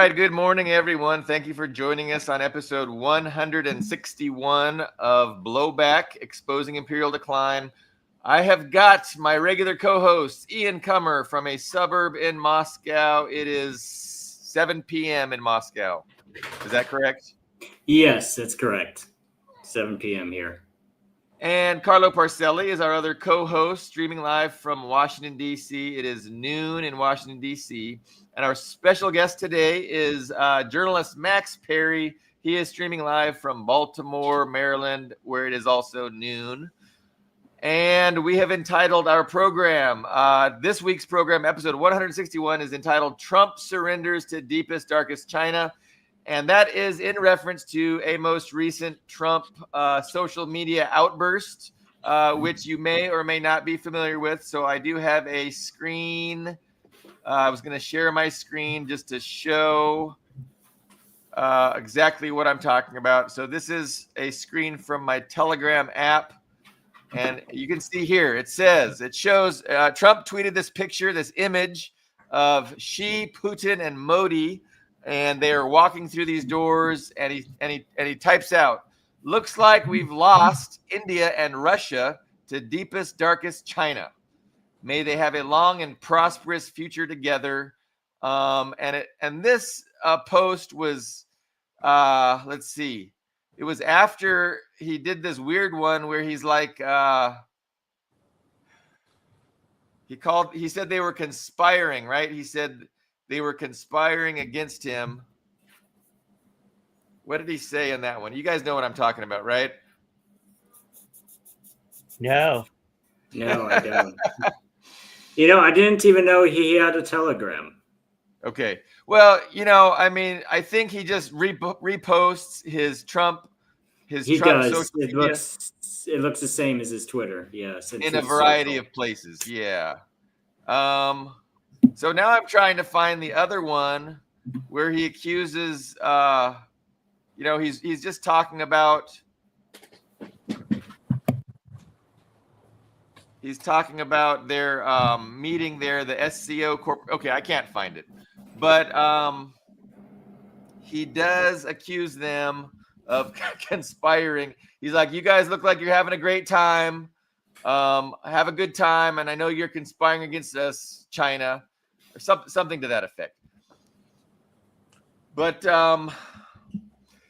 right, good morning, everyone. Thank you for joining us on episode 161 of Blowback, Exposing Imperial Decline. I have got my regular co-host, Ian Kummer, from a suburb in Moscow. It is 7 p.m. in Moscow. Is that correct? Yes, that's correct. 7 p.m. here. And Carlo Parcelli is our other co-host, streaming live from Washington, D.C. It is noon in Washington, D.C. And our special guest today is journalist Max Parry. He is streaming live from Baltimore, Maryland, where it is also noon. And we have entitled our program, this week's program, episode 161, is entitled Trump Surrenders to Deepest, Darkest China. And that is in reference to a most recent Trump social media outburst, which you may or may not be familiar with. So I do have a screen. I was going to share my screen just to show exactly what I'm talking about. So this is a screen from my Telegram app. And you can see here, it shows Trump tweeted this picture, this image of Xi, Putin, and Modi. And they are walking through these doors, and he types out, "Looks like we've lost India and Russia to deepest, darkest China. May they have a long and prosperous future together." And this post was, let's see, it was after he did this weird one where he's like, he said they were conspiring, right? He said they were conspiring against him. What did he say in that one? You guys know what I'm talking about, right? No, I don't. I didn't even know he had a Telegram. Okay. Well, I think he just reposts his Trump does. Social media. It looks the same as his Twitter. Yes. In a variety of places. Yeah. So now I'm trying to find the other one where he accuses, he's just talking about, their meeting there, the SCO Corp. Okay, I can't find it. But he does accuse them of conspiring. He's like, "You guys look like you're having a great time. Have a good time. And I know you're conspiring against us, China." Or something to that effect. But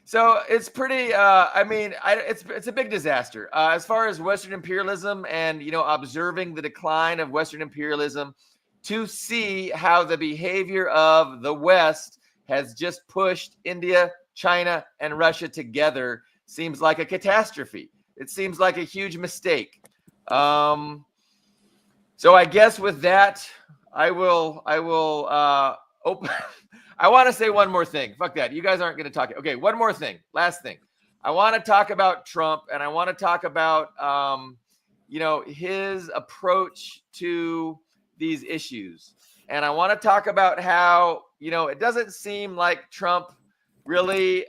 so it's pretty. It's a big disaster as far as Western imperialism and observing the decline of Western imperialism, to see how the behavior of the West has just pushed India, China, and Russia together seems like a catastrophe. It seems like a huge mistake. So I guess with that, I will open. I want to say one more thing. Fuck that. You guys aren't going to talk. Okay, one more thing. Last thing. I want to talk about Trump, and I want to talk about, his approach to these issues. And I want to talk about how, it doesn't seem like Trump really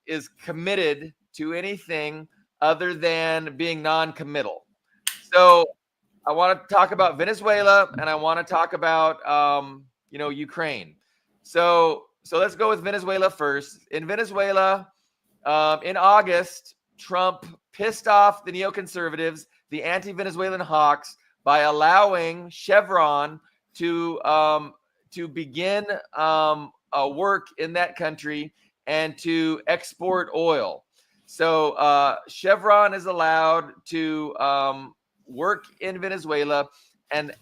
is committed to anything other than being non-committal. So I want to talk about Venezuela, and I want to talk about, Ukraine. So let's go with Venezuela first. In Venezuela, in August, Trump pissed off the neoconservatives, the anti-Venezuelan hawks, by allowing Chevron to begin work in that country and to export oil. So Chevron is allowed to work in Venezuela, and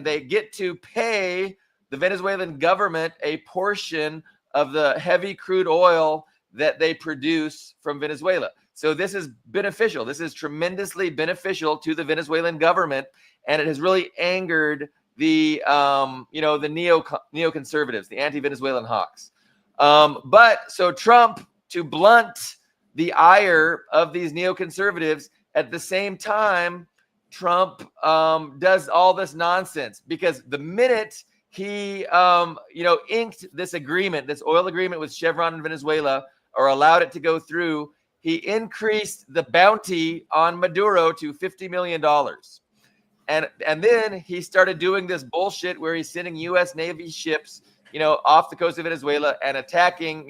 they get to pay the Venezuelan government a portion of the heavy crude oil that they produce from Venezuela. So this is beneficial. This is tremendously beneficial to the Venezuelan government, and it has really angered the neoconservatives, the anti-Venezuelan hawks. But so Trump, to blunt the ire of these neoconservatives, at the same time, Trump does all this nonsense, because the minute he inked this agreement, this oil agreement with Chevron in Venezuela, or allowed it to go through, he increased the bounty on Maduro to $50 million. And then he started doing this bullshit where he's sending U.S. Navy ships off the coast of Venezuela and attacking,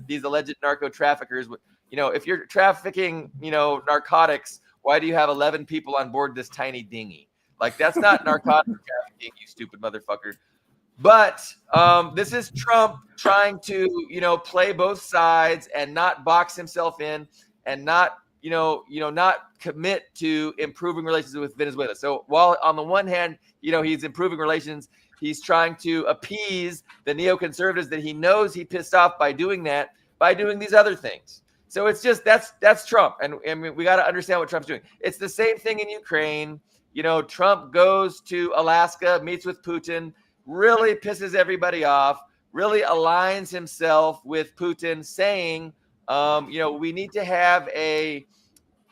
these alleged narco traffickers. If you're trafficking, narcotics, why do you have 11 people on board this tiny dinghy? Like, that's not narcotic trafficking, you stupid motherfucker. But this is Trump trying to, play both sides and not box himself in and not, not commit to improving relations with Venezuela. So while on the one hand, he's improving relations, he's trying to appease the neoconservatives that he knows he pissed off by doing that, by doing these other things. So it's just that's Trump, and we got to understand what Trump's doing. It's the same thing in Ukraine. Trump goes to Alaska, meets with Putin, really pisses everybody off, really aligns himself with Putin, saying, we need to have a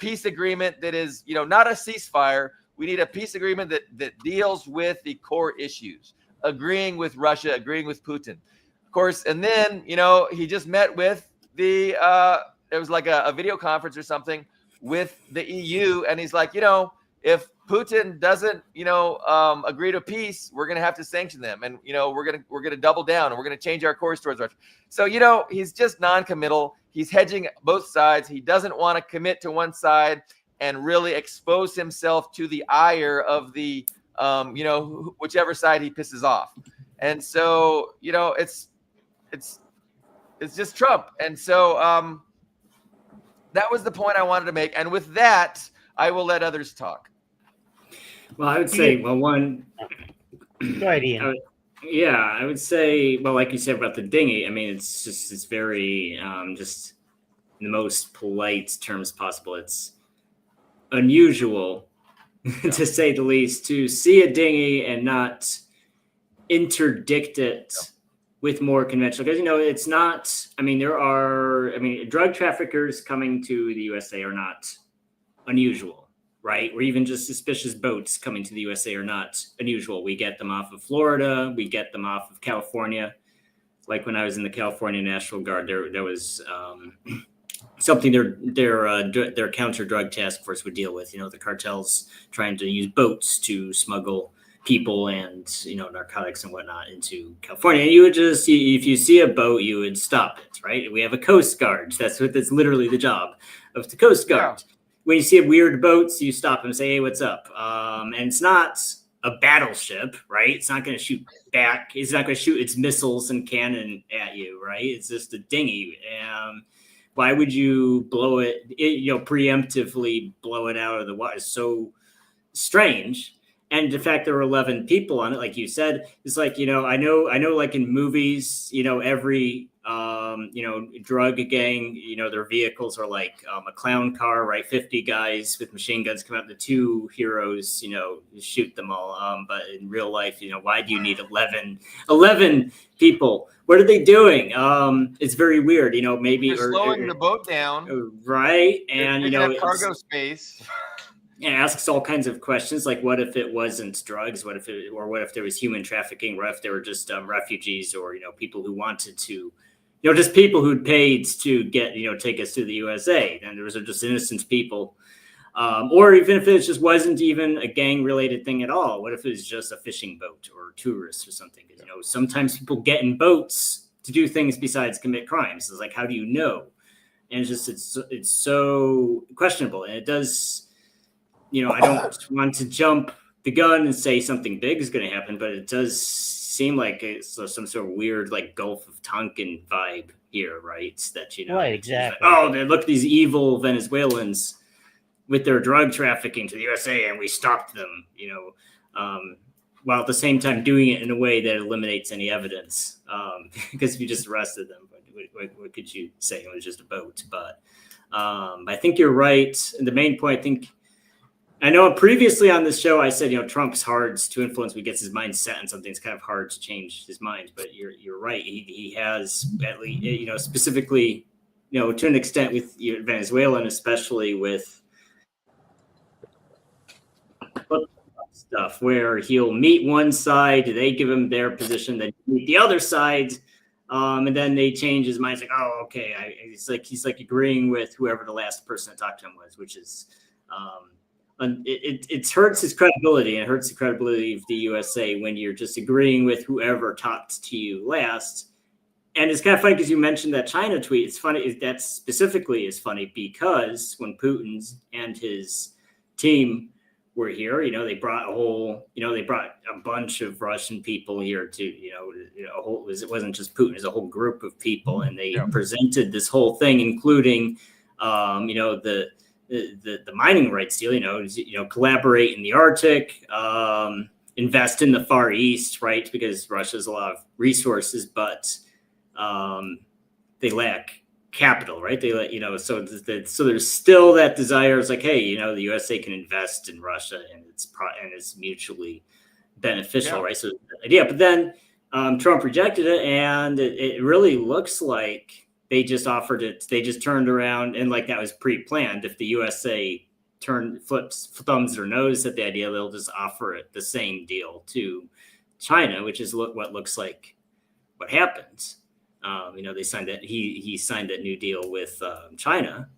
peace agreement that is, not a ceasefire. We need a peace agreement that deals with the core issues, agreeing with Russia, agreeing with Putin, of course. And then, he just met with it was like a video conference or something with the EU. And he's like, if Putin doesn't, agree to peace, we're going to have to sanction them. And, we're going to double down and we're going to change our course towards Russia. So, he's just non-committal. He's hedging both sides. He doesn't want to commit to one side and really expose himself to the ire of the, whichever side he pisses off. And so, it's just Trump. And so that was the point I wanted to make. And with that, I will let others talk. Well, I would say, one. Go ahead, Ian. I would say, like you said about the dinghy, I mean, it's very, just in the most polite terms possible. It's unusual, to say the least, to see a dinghy and not interdict it with more conventional. Because, it's not, drug traffickers coming to the USA are not unusual. Right? Or even just suspicious boats coming to the USA are not unusual. We get them off of Florida. We get them off of California. Like when I was in the California National Guard, there was something their counter drug task force would deal with. The cartels trying to use boats to smuggle people and narcotics and whatnot into California. And you would just, if you see a boat, you would stop it. Right? We have a Coast Guard. That's literally the job of the Coast Guard. Yeah. When you see weird boats, you stop and say, "Hey, what's up?" And it's not a battleship, right? It's not going to shoot back. It's not going to shoot its missiles and cannon at you, right? It's just a dinghy. Why would you blow it? Preemptively blow it out of the water? It's so strange. And the fact there were 11 people on it, like you said, it's like, I know, like in movies, every, drug gang, their vehicles are like a clown car, right? 50 guys with machine guns come out, the two heroes, shoot them all. But in real life, why do you need 11 people? What are they doing? It's very weird, maybe. They're slowing the boat down. Right. And, cargo space. And asks all kinds of questions, like what if it wasn't drugs? What if there was human trafficking? What if there were just refugees or people who wanted to, just people who'd paid to get take us to the USA, and those are just innocent people, or even if it just wasn't even a gang related thing at all. What if it was just a fishing boat or tourists or something? Sometimes people get in boats to do things besides commit crimes. It's like, how do you know? And it's so questionable, and it does. I don't want to jump the gun and say something big is going to happen, but it does seem like it's some sort of weird, like Gulf of Tonkin vibe here, right? That, right, exactly. Like, look at these evil Venezuelans with their drug trafficking to the USA, and we stopped them, while at the same time doing it in a way that eliminates any evidence. Because if you just arrested them, what could you say? It was just a boat. But I think you're right. And the main point, I know previously on this show I said, Trump's hard to influence when he gets his mind set on something. It's kind of hard to change his mind, but you're right. He has at least, specifically, to an extent with Venezuela, and especially with stuff where he'll meet one side, they give him their position, then meet the other side, and then they change his mind. It's like, oh, okay. He's like agreeing with whoever the last person to talk to him was, which is it hurts his credibility, and it hurts the credibility of the USA when you're just agreeing with whoever talked to you last. And it's kind of funny because you mentioned that China tweet. It's funny that specifically is funny because when Putin's and his team were here, they brought a bunch of Russian people here to, it wasn't just Putin, it was a whole group of people, and they presented this whole thing, including, the mining rights deal, collaborate in the Arctic, invest in the Far East, right? Because Russia has a lot of resources, but they lack capital, right? They so there's still that desire. It's like, hey, the USA can invest in Russia, and it's mutually beneficial, right? So but then Trump rejected it, and it really looks like they just offered it. They just turned around, and like that was pre-planned. If the USA thumbs their nose at the idea, they'll just offer it the same deal to China, which is what looks like what happens. They signed that he signed that new deal with China,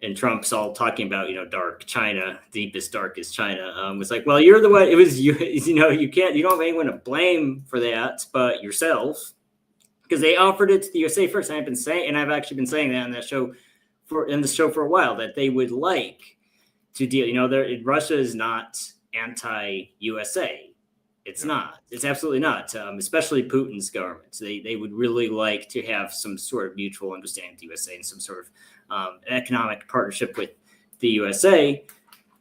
and Trump's all talking about dark China, deepest darkest China. Was like, well, you're the one. It was you. You don't have anyone to blame for that, but yourself, because they offered it to the USA first. And I've actually been saying that on that show for a while, that they would like to deal. Russia is not anti-USA. It's not. It's absolutely not. Especially Putin's government. They would really like to have some sort of mutual understanding with the USA and some sort of economic partnership with the USA.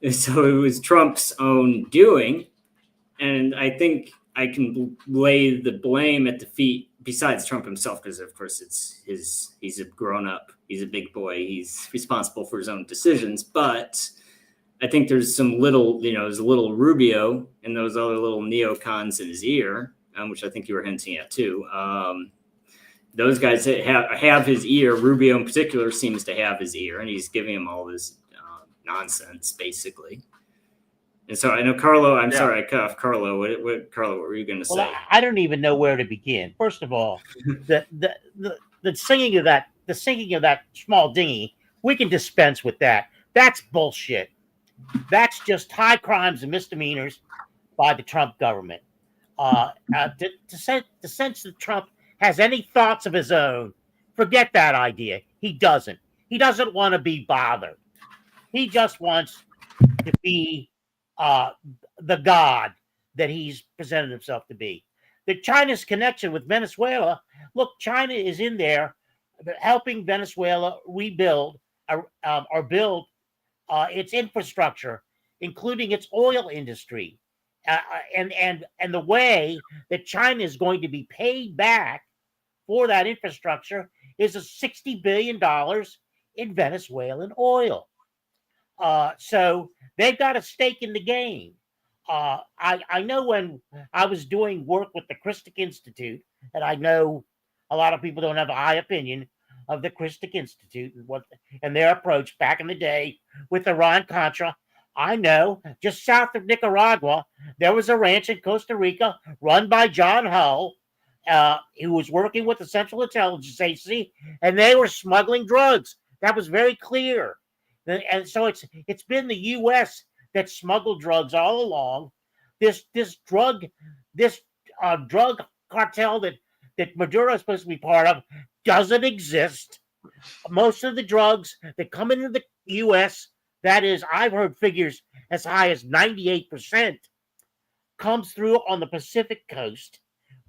And so it was Trump's own doing, and I think I can lay the blame at the feet, besides Trump himself, because of course he's a grown up, he's a big boy, he's responsible for his own decisions, but I think there's there's a little Rubio and those other little neocons in his ear, which I think you were hinting at too. Those guys have his ear. Rubio in particular seems to have his ear, and he's giving him all this nonsense, basically. And so I know Carlo. I'm sorry, I cut off Carlo. What Carlo? What were you going to say? Well, I don't even know where to begin. First of all, the singing of that small dinghy, we can dispense with that. That's bullshit. That's just high crimes and misdemeanors by the Trump government. To sense that Trump has any thoughts of his own, forget that idea. He doesn't. He doesn't want to be bothered. He just wants to be the god that he's presented himself to be. The China's connection with Venezuela. Look, China is in there helping Venezuela rebuild or build its infrastructure, including its oil industry, and the way that China is going to be paid back for that infrastructure is a $60 billion in Venezuelan oil. So they've got a stake in the game. I know when I was doing work with the Christic Institute, and I know a lot of people don't have a high opinion of the Christic Institute and their approach back in the day with Iran-Contra. I know just south of Nicaragua, there was a ranch in Costa Rica run by John Hull, who was working with the Central Intelligence Agency, and they were smuggling drugs. That was very clear. And so it's been the U.S. that smuggled drugs all along. This drug cartel that Maduro is supposed to be part of doesn't exist. Most of the drugs that come into the U.S., that is, I've heard figures as high as 98%, comes through on the Pacific coast.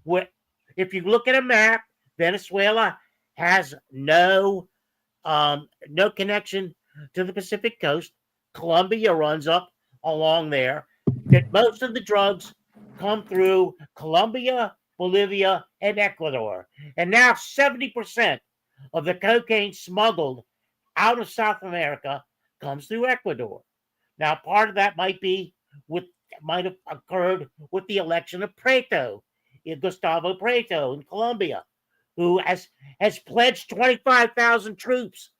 Where, if you look at a map, Venezuela has no connection to the Pacific coast. Colombia runs up along there. That most of the drugs come through Colombia, Bolivia, and Ecuador. And now 70% of the cocaine smuggled out of South America comes through Ecuador. Now, part of that might have occurred with the election of Gustavo Preto in Colombia, who has pledged 25,000 troops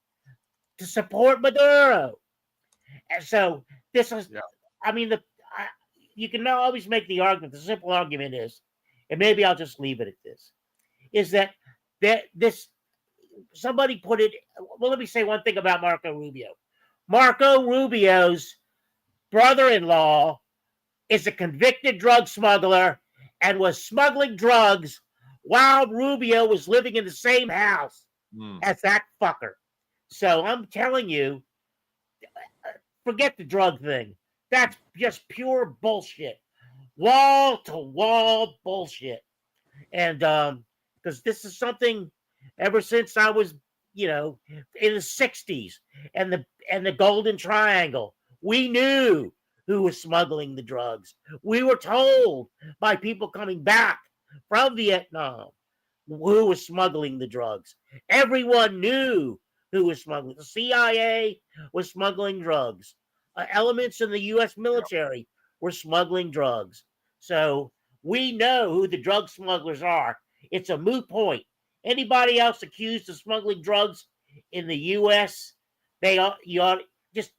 to support Maduro. And so this is, you can always make the argument. The simple argument is, and maybe I'll just leave it at this, is that this, somebody put it, well, let me say one thing about Marco Rubio. Marco Rubio's brother-in-law is a convicted drug smuggler and was smuggling drugs while Rubio was living in the same house as that fucker. So I'm telling you, forget the drug thing. That's just pure bullshit. Wall to wall bullshit. And because this is something ever since I was, in the 60s and the Golden Triangle, we knew who was smuggling the drugs. We were told by people coming back from Vietnam who was smuggling the drugs. Everyone knew who was smuggling. The CIA was smuggling drugs. Elements in the U.S. military were smuggling drugs. So we know who the drug smugglers are. It's a moot point. Anybody else accused of smuggling drugs in the U.S., you ought just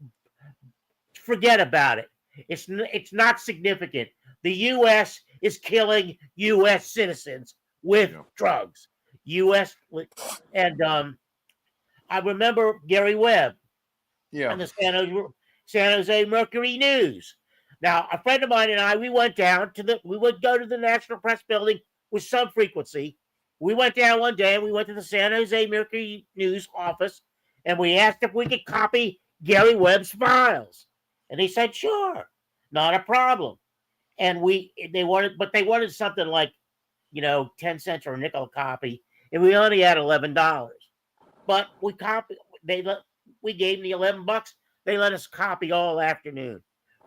forget about it. It's not significant. The U.S. is killing U.S. citizens with drugs. U.S. And I remember Gary Webb and the San Jose Mercury News. Now, a friend of mine and I, we would go to the National Press Building with some frequency. We went down one day and we went to the San Jose Mercury News office and we asked if we could copy Gary Webb's files. And they said, sure, not a problem. And they wanted something like, 10 cents or a nickel a copy. And we only had $11. But we gave them the $11. They let us copy all afternoon.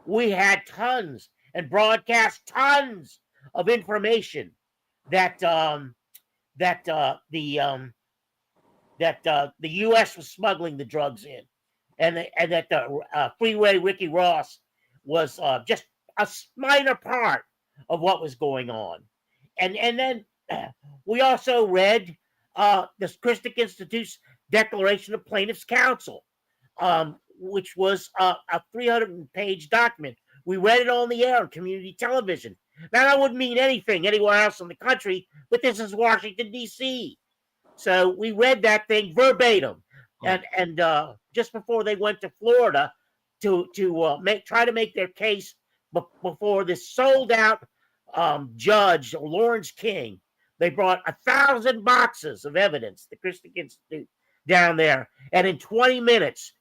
We had tons and broadcast tons of information that the U.S. was smuggling the drugs in, and that the Freeway Ricky Ross was just a minor part of what was going on, and then we also read the Christic Institute's Declaration of Plaintiffs' Counsel, which was a 300-page document. We read it on the air on community television. Now, that wouldn't mean anything anywhere else in the country, but this is Washington, D.C. So we read that thing verbatim. And just before they went to Florida to try to make their case before this sold-out judge, Lawrence King, they brought 1,000 boxes of evidence, the Christic Institute, down there. And in 20 minutes,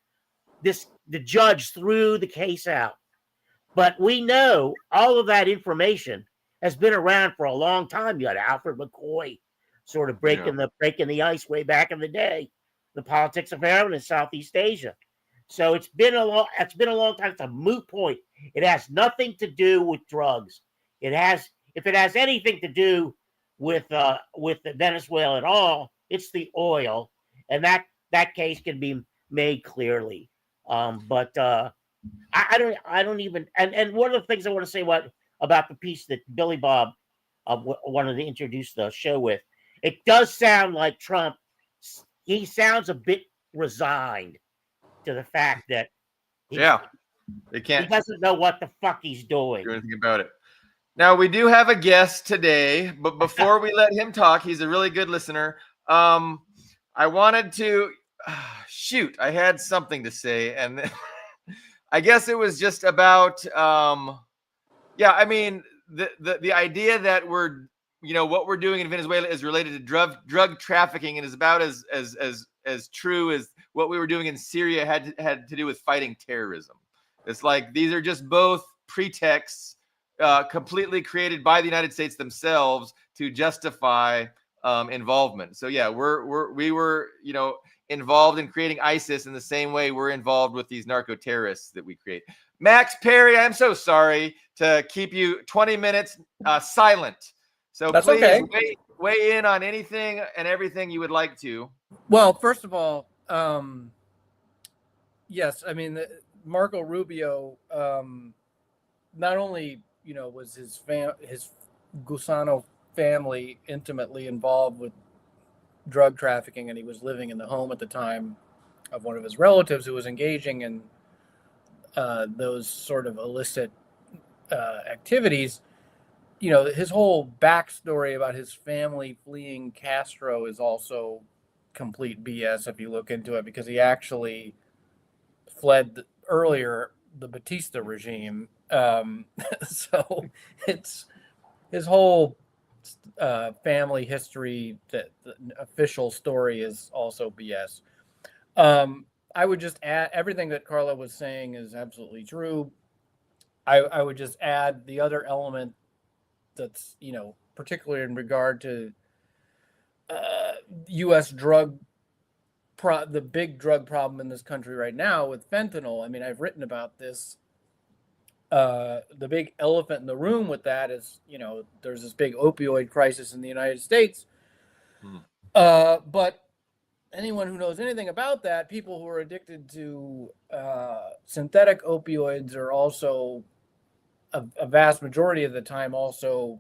the judge threw the case out. But we know all of that information has been around for a long time. You had Alfred McCoy sort of breaking the ice way back in the day, the politics of heroin in Southeast Asia. So it's been a long time. It's a moot point. It has nothing to do with drugs. If it has anything to do with Venezuela at all, it's the oil, and that case can be made clearly. But I don't even. And one of the things I want to say about the piece that Billy Bob wanted to introduce the show with, it does sound like Trump. He sounds a bit resigned to the fact that he doesn't know what the fuck he's doing. Do anything about it. Now, we do have a guest today, but before we let him talk, he's a really good listener. I wanted to shoot. I had something to say, and I guess it was just about I mean, the idea that what we're doing in Venezuela is related to drug trafficking and is about as true as what we were doing in Syria had to do with fighting terrorism. It's like these are just both pretexts completely created by the United States themselves to justify involvement. So yeah, we were involved in creating ISIS in the same way we're involved with these narco terrorists that we create. Max Parry, I'm so sorry to keep you 20 minutes silent. So That's please okay. weigh in on anything and everything you would like to. Well, first of all, yes, I mean, Marco Rubio, not only, was his Gusano family intimately involved with drug trafficking, and he was living in the home at the time of one of his relatives who was engaging in those sort of illicit activities. His whole backstory about his family fleeing Castro is also complete BS if you look into it, because he actually fled earlier the Batista regime. So it's his whole family history, that the official story is also BS. I would just add, everything that Carla was saying is absolutely true. I would just add the other element that's, particularly in regard to U.S. the big drug problem in this country right now with fentanyl. I mean, I've written about this. The big elephant in the room with that is, there's this big opioid crisis in the United States. But anyone who knows anything about that, people who are addicted to synthetic opioids are also, a vast majority of the time, also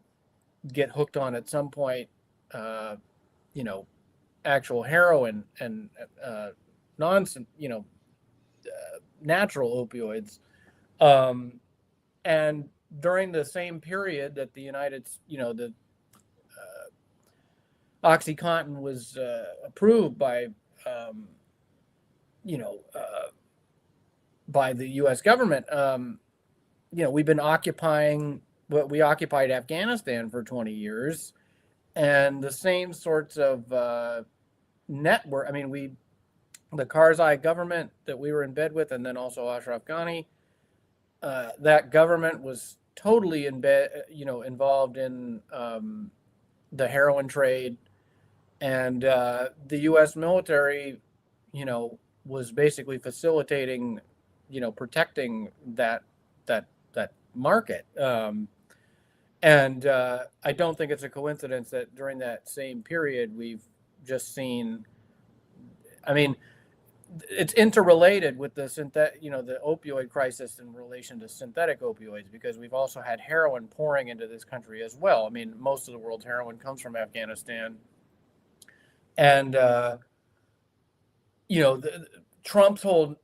get hooked on at some point, actual heroin and natural opioids. And during the same period that the OxyContin was approved by the U.S. government, we've been we occupied Afghanistan for 20 years, and the same sorts of network. I mean, the Karzai government that we were in bed with, and then also Ashraf Ghani, that government was totally involved in the heroin trade, and the U.S. military, was basically facilitating, protecting that market. And I don't think it's a coincidence that during that same period we've just seen. I mean, it's interrelated with the the opioid crisis in relation to synthetic opioids, because we've also had heroin pouring into this country as well. I mean, most of the world's heroin comes from Afghanistan, and Trump's whole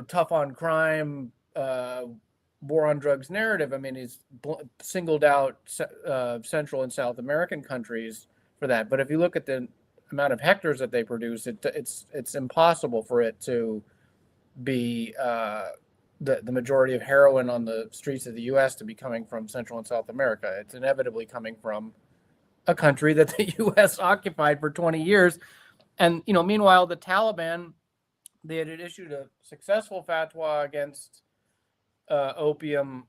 tough on crime, war on drugs narrative. I mean, he's singled out Central and South American countries for that. But if you look at the amount of hectares that they produce, it's impossible for it to be the majority of heroin on the streets of the U.S. to be coming from Central and South America. It's inevitably coming from a country that the U.S. occupied for 20 years. And, meanwhile, the Taliban, they had issued a successful fatwa against opium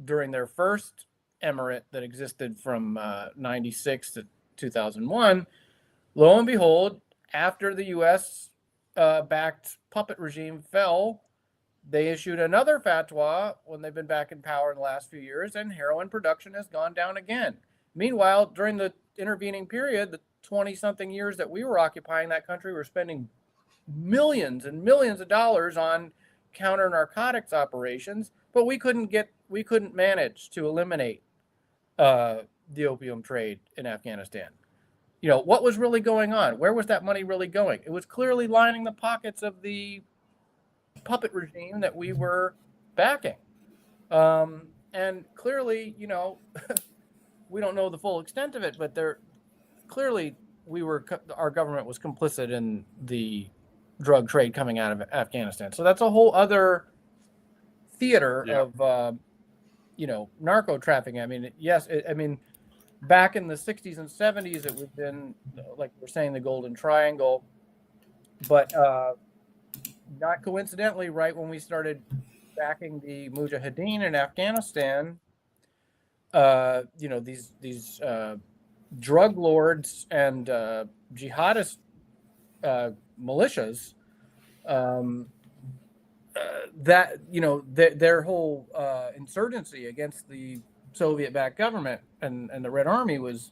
during their first emirate that existed from 96 to 2001. Lo and behold, after the U.S. backed puppet regime fell, they issued another fatwa when they've been back in power in the last few years, and heroin production has gone down again. Meanwhile, during the intervening period, the 20-something years that we were occupying that country, we were spending millions and millions of dollars on counter narcotics operations, but we couldn't manage to eliminate the opium trade in Afghanistan. What was really going on? Where was that money really going? It was clearly lining the pockets of the puppet regime that we were backing. And clearly, we don't know the full extent of it, but clearly our government was complicit in the drug trade coming out of Afghanistan. So that's a whole other theater of, narco trafficking. I mean, yes, back in the 60s and 70s, it would have been, like we're saying, the Golden Triangle. But not coincidentally, right when we started backing the Mujahideen in Afghanistan, these drug lords and jihadist militias, their whole insurgency against the Soviet-backed government and the Red Army was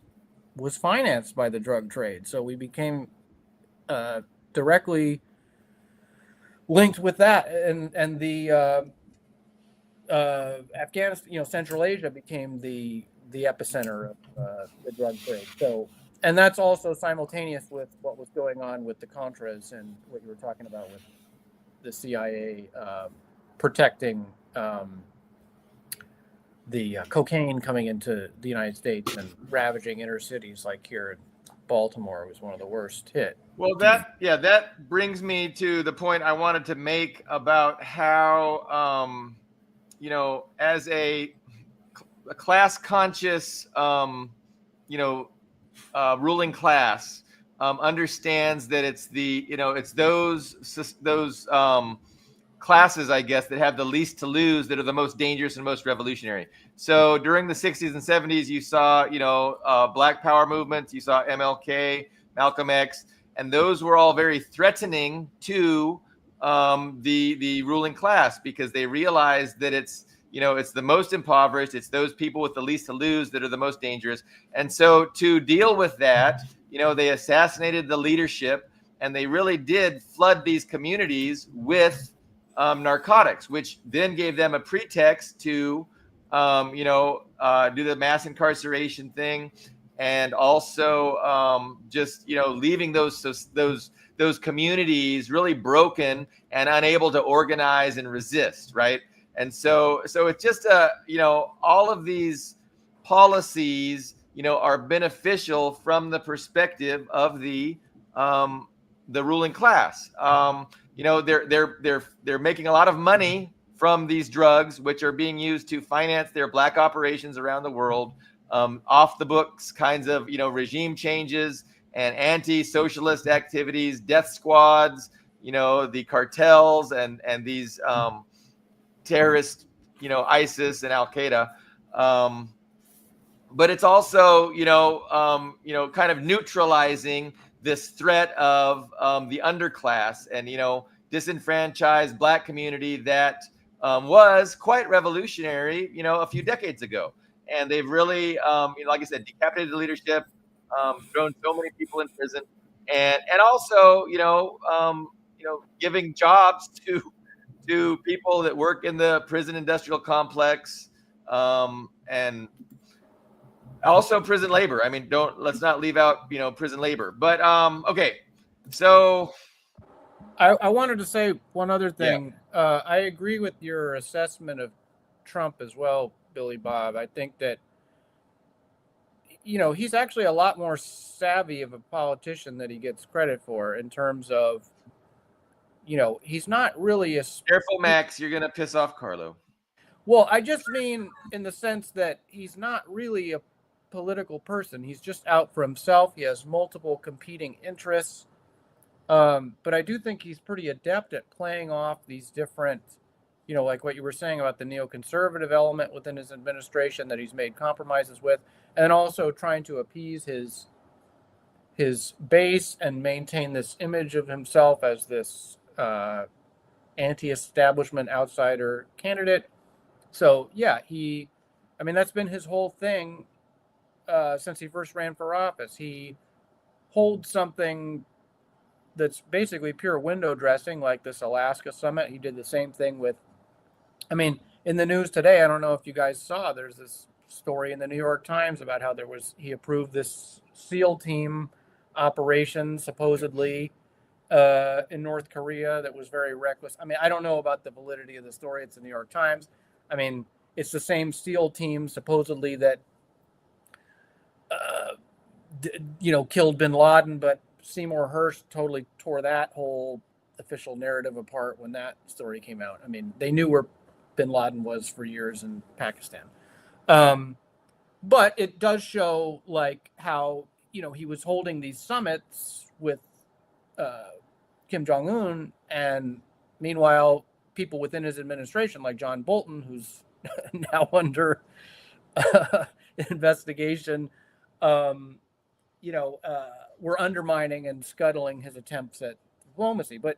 financed by the drug trade. So we became directly linked with that, and the Afghanistan, Central Asia became the epicenter of the drug trade. So, and that's also simultaneous with what was going on with the Contras and what you were talking about with the CIA protecting the cocaine coming into the United States and ravaging inner cities like here Baltimore was one of the worst hit. Well, that brings me to the point I wanted to make about how, as a class conscious, ruling class understands that it's it's those classes, I guess, that have the least to lose that are the most dangerous and most revolutionary. So during the 60s and 70s, you saw, Black Power movements, you saw MLK, Malcolm X, and those were all very threatening to the ruling class, because they realized that it's the most impoverished, it's those people with the least to lose that are the most dangerous. And so to deal with that, they assassinated the leadership, and they really did flood these communities with narcotics, which then gave them a pretext to, do the mass incarceration thing, and also just leaving those communities really broken and unable to organize and resist, right? And so it's just all of these policies are beneficial from the perspective of the ruling class. They're making a lot of money from these drugs, which are being used to finance their black operations around the world, off the books kinds of regime changes and anti-socialist activities, death squads, the cartels and these terrorist, ISIS and Al Qaeda. But it's also kind of neutralizing this threat of the underclass and disenfranchised black community that was quite revolutionary a few decades ago. And they've really like I said, decapitated the leadership, thrown so many people in prison, and also giving jobs to people that work in the prison industrial complex, and also prison labor. I mean, let's not leave out prison labor. But okay, so I wanted to say one other thing. Yeah. I agree with your assessment of Trump as well, Billy Bob. I think that he's actually a lot more savvy of a politician that he gets credit for, in terms of he's not really careful, Max, you're gonna piss off Carlo. Well, I just mean in the sense that he's not really a political person. He's just out for himself. He has multiple competing interests. But I do think he's pretty adept at playing off these different, like what you were saying about the neoconservative element within his administration that he's made compromises with, and also trying to appease his base and maintain this image of himself as this anti-establishment outsider candidate. So yeah, that's been his whole thing since he first ran for office. He holds something that's basically pure window dressing, like this Alaska summit. He did the same thing with, in the news today, I don't know if you guys saw, there's this story in the New York Times about how he approved this SEAL team operation, supposedly, in North Korea that was very reckless. I don't know about the validity of the story. It's the New York Times. It's the same SEAL team supposedly that, killed bin Laden, but Seymour Hersh totally tore that whole official narrative apart when that story came out. They knew where bin Laden was for years in Pakistan. But it does show how, he was holding these summits with Kim Jong-un, and meanwhile, people within his administration, like John Bolton, who's now under investigation, were undermining and scuttling his attempts at diplomacy. But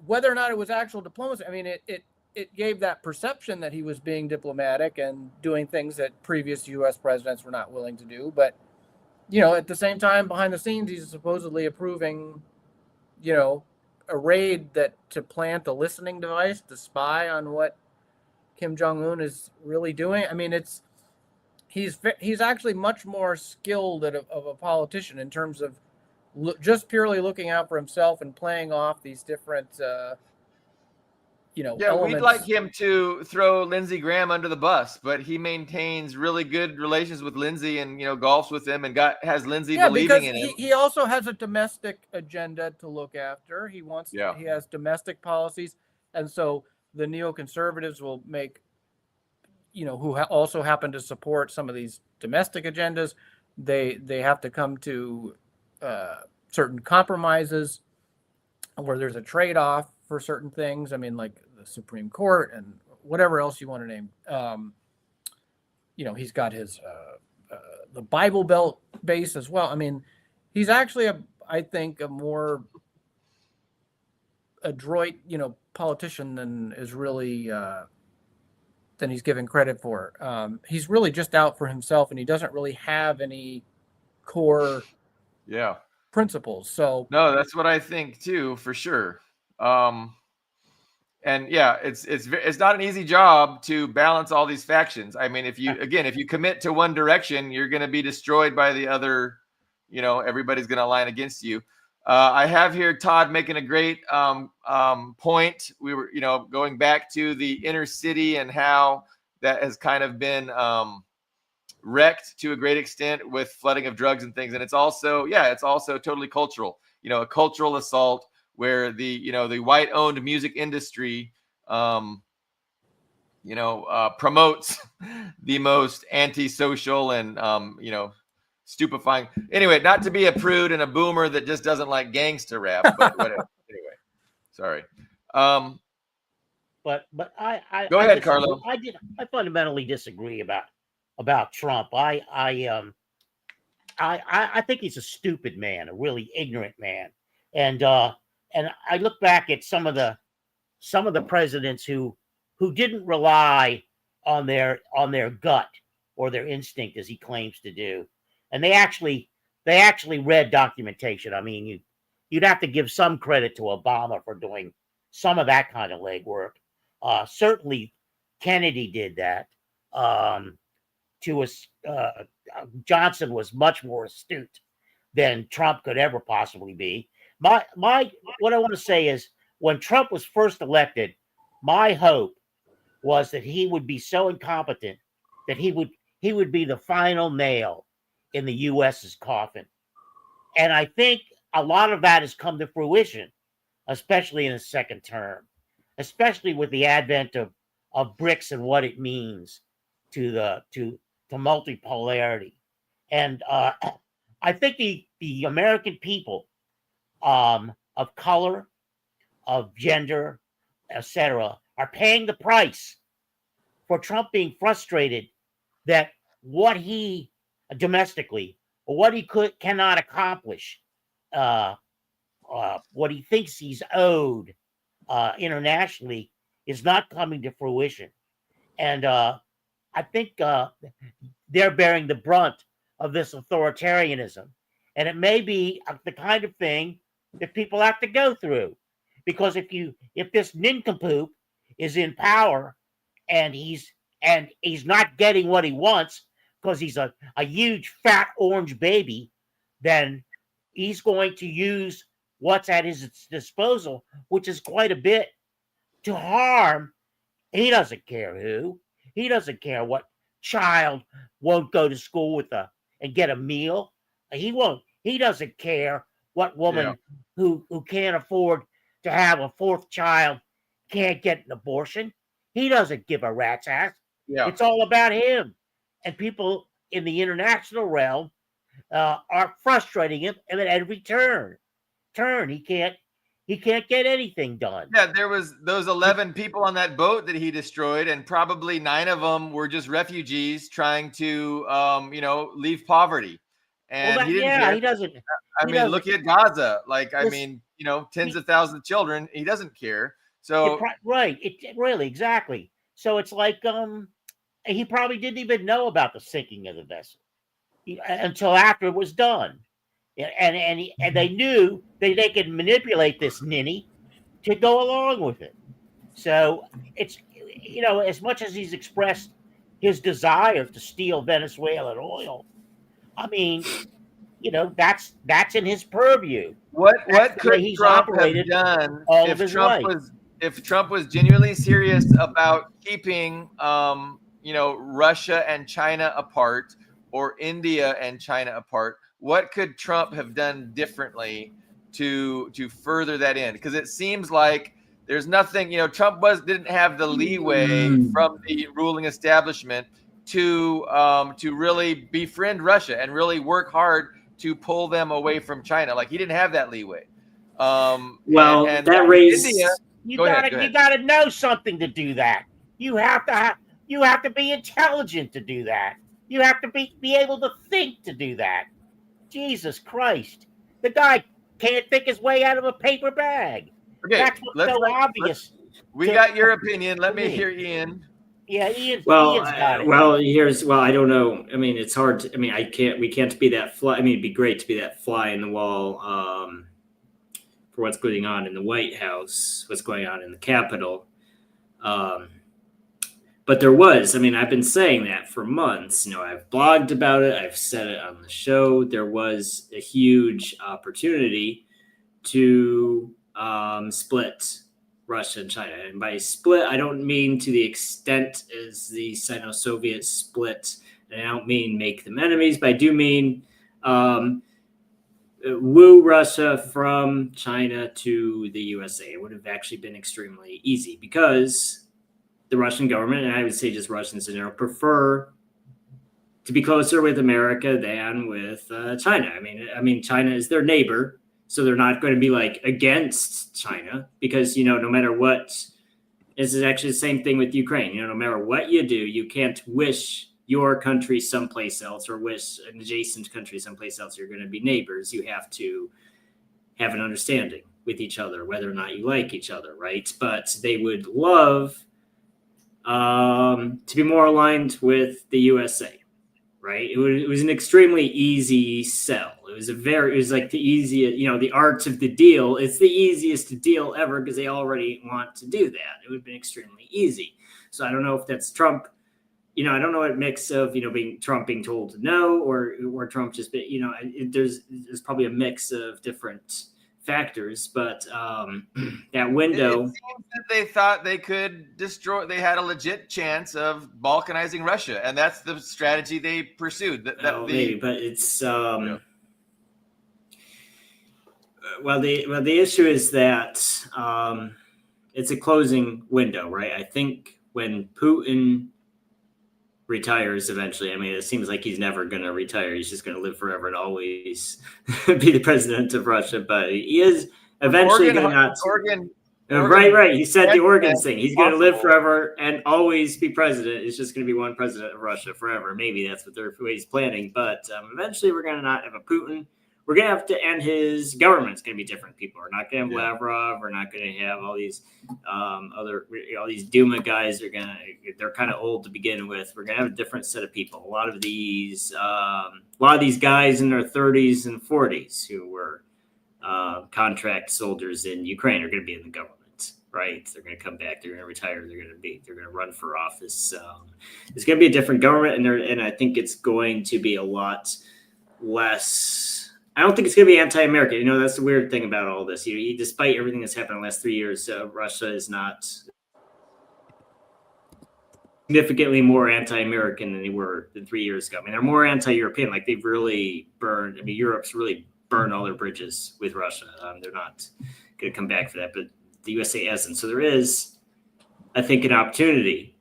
whether or not it was actual diplomacy, it gave that perception that he was being diplomatic and doing things that previous U.S. presidents were not willing to do. But, at the same time, behind the scenes, he's supposedly approving, a raid to plant a listening device to spy on what Kim Jong-un is really doing. He's actually much more skilled of a politician in terms of just purely looking out for himself and playing off these different Yeah, we'd like him to throw Lindsey Graham under the bus, but he maintains really good relations with Lindsey and, golfs with him and has Lindsey believing in him. He also has a domestic agenda to look after. He has domestic policies. And so the neoconservatives will make, who also happen to support some of these domestic agendas, they have to come to certain compromises where there's a trade-off for certain things. I mean, like the Supreme Court and whatever else you want to name. He's got his the Bible Belt base as well. I mean, he's actually I think a more adroit, politician than is really than he's given credit for. He's really just out for himself, and he doesn't really have any core principles. So no, that's what I think too, for sure. And yeah, it's not an easy job to balance all these factions. I mean, if you commit to one direction, you're going to be destroyed by the other. Everybody's going to align against you. I have here Todd making a great point. We were, going back to the inner city and how that has kind of been wrecked to a great extent with flooding of drugs and things. And it's also totally cultural. A cultural assault where the white-owned music industry, promotes the most antisocial and stupefying. Anyway, not to be a prude and a boomer that just doesn't like gangster rap, but whatever. Anyway, sorry. But I go ahead, Carlo. I fundamentally disagree about Trump. I think he's a stupid man, a really ignorant man, and I look back at some of the presidents who didn't rely on their gut or their instinct as he claims to do, and they actually read documentation. I mean, you'd have to give some credit to Obama for doing some of that kind of legwork. Certainly, Kennedy did that. Johnson was much more astute than Trump could ever possibly be. What I want to say is, when Trump was first elected, my hope was that he would be so incompetent that he would be the final nail in the U.S.'s coffin. And I think a lot of that has come to fruition, especially in his second term, especially with the advent of BRICS and what it means to multipolarity. And I think the American people of color, of gender, etc., are paying the price for Trump being frustrated that what he domestically, or what he cannot accomplish, what he thinks he's owed internationally, is not coming to fruition. And I think they're bearing the brunt of this authoritarianism. And it may be the kind of thing that people have to go through. Because if this nincompoop is in power and he's not getting what he wants because he's a huge fat orange baby, then he's going to use what's at his disposal, which is quite a bit, to harm. He doesn't care who. He doesn't care what child won't go to school and get a meal. He doesn't care what woman who can't afford to have a fourth child can't get an abortion. He doesn't give a rat's ass. Yeah. It's all about him. And people in the international realm are frustrating him, and at every turn he can't get anything done. Yeah, there was those 11 people on that boat that he destroyed, and probably 9 of them were just refugees trying to leave poverty. And he didn't care. He doesn't. Look at Gaza. Tens of thousands of children. He doesn't care. So right, really exactly. So it's like he probably didn't even know about the sinking of the vessel until after it was done, and they knew they could manipulate this ninny to go along with it. So it's as much as he's expressed his desire to steal Venezuelan oil, I mean, that's in his purview. What could Trump have done if Trump if Trump was genuinely serious about keeping, Russia and China apart, or India and China apart, what could Trump have done differently to further that end? Because it seems like there's nothing. Trump didn't have the leeway from the ruling establishment to really befriend Russia and really work hard to pull them away from China. Like, he didn't have that leeway. And that raised India. You Go ahead, gotta go ahead. you gotta know something to do that. You have to be intelligent to do that. You have to be able to think to do that. Jesus Christ. The guy can't think his way out of a paper bag. Okay, That's what's so obvious. We got your opinion. Let me hear Ian. Yeah, Ian's got it. I don't know. I mean, it's hard to, we can't be that fly. I mean, it'd be great to be that fly in the wall for what's going on in the White House, what's going on in the Capitol. But there was, I've been saying that for months. I've blogged about it. I've said it on the show. There was a huge opportunity to split Russia and China. And by split, I don't mean to the extent as the Sino-Soviet split. And I don't mean make them enemies, but I do mean woo Russia from China to the USA. It would have actually been extremely easy because the Russian government, and I would say just Russians in general, prefer to be closer with America than with China. China is their neighbor, so they're not going to be like against China because, no matter what, this is actually the same thing with Ukraine. No matter what you do, you can't wish your country someplace else or wish an adjacent country someplace else. You're going to be neighbors. You have to have an understanding with each other, whether or not you like each other, right? But they would love to be more aligned with the USA, right? It was an extremely easy sell. It was like the easiest, the art of the deal. It's the easiest deal ever because they already want to do that. It would have been extremely easy. So I don't know if that's Trump. I don't know what mix of, Trump being told no or Trump just, there's probably a mix of different factors, but that window. It seems that they thought they could destroy. They had a legit chance of balkanizing Russia, and that's the strategy they pursued. Maybe, but it's well, the issue is that it's a closing window, right? I think when Putin retires eventually, it seems like he's never going to retire. He's just going to live forever and always be the president of Russia. But he is eventually going to Right. He said the Oregon thing. He's going to live forever and always be president. It's just going to be one president of Russia forever. Maybe that's what he's planning. But eventually we're going to not have a Putin. We're going to have to, and his government's going to be different people. We're not going to have Lavrov. We're not going to have all these all these Duma guys. They're kind of old to begin with. We're going to have a different set of people. A lot of these guys in their 30s and 40s who were contract soldiers in Ukraine are going to be in the government. Right, they're going to come back. They're going to retire. They're going to run for office. It's going to be a different government, and I think it's going to be a lot less. I don't think it's going to be anti-American. That's the weird thing about all this. Despite everything that's happened in the last 3 years, Russia is not significantly more anti-American than they were 3 years ago. They're more anti-European. Like they've really burned. Europe's really burned all their bridges with Russia. They're not going to come back for that, but the USA hasn't. So there is, I think, an opportunity,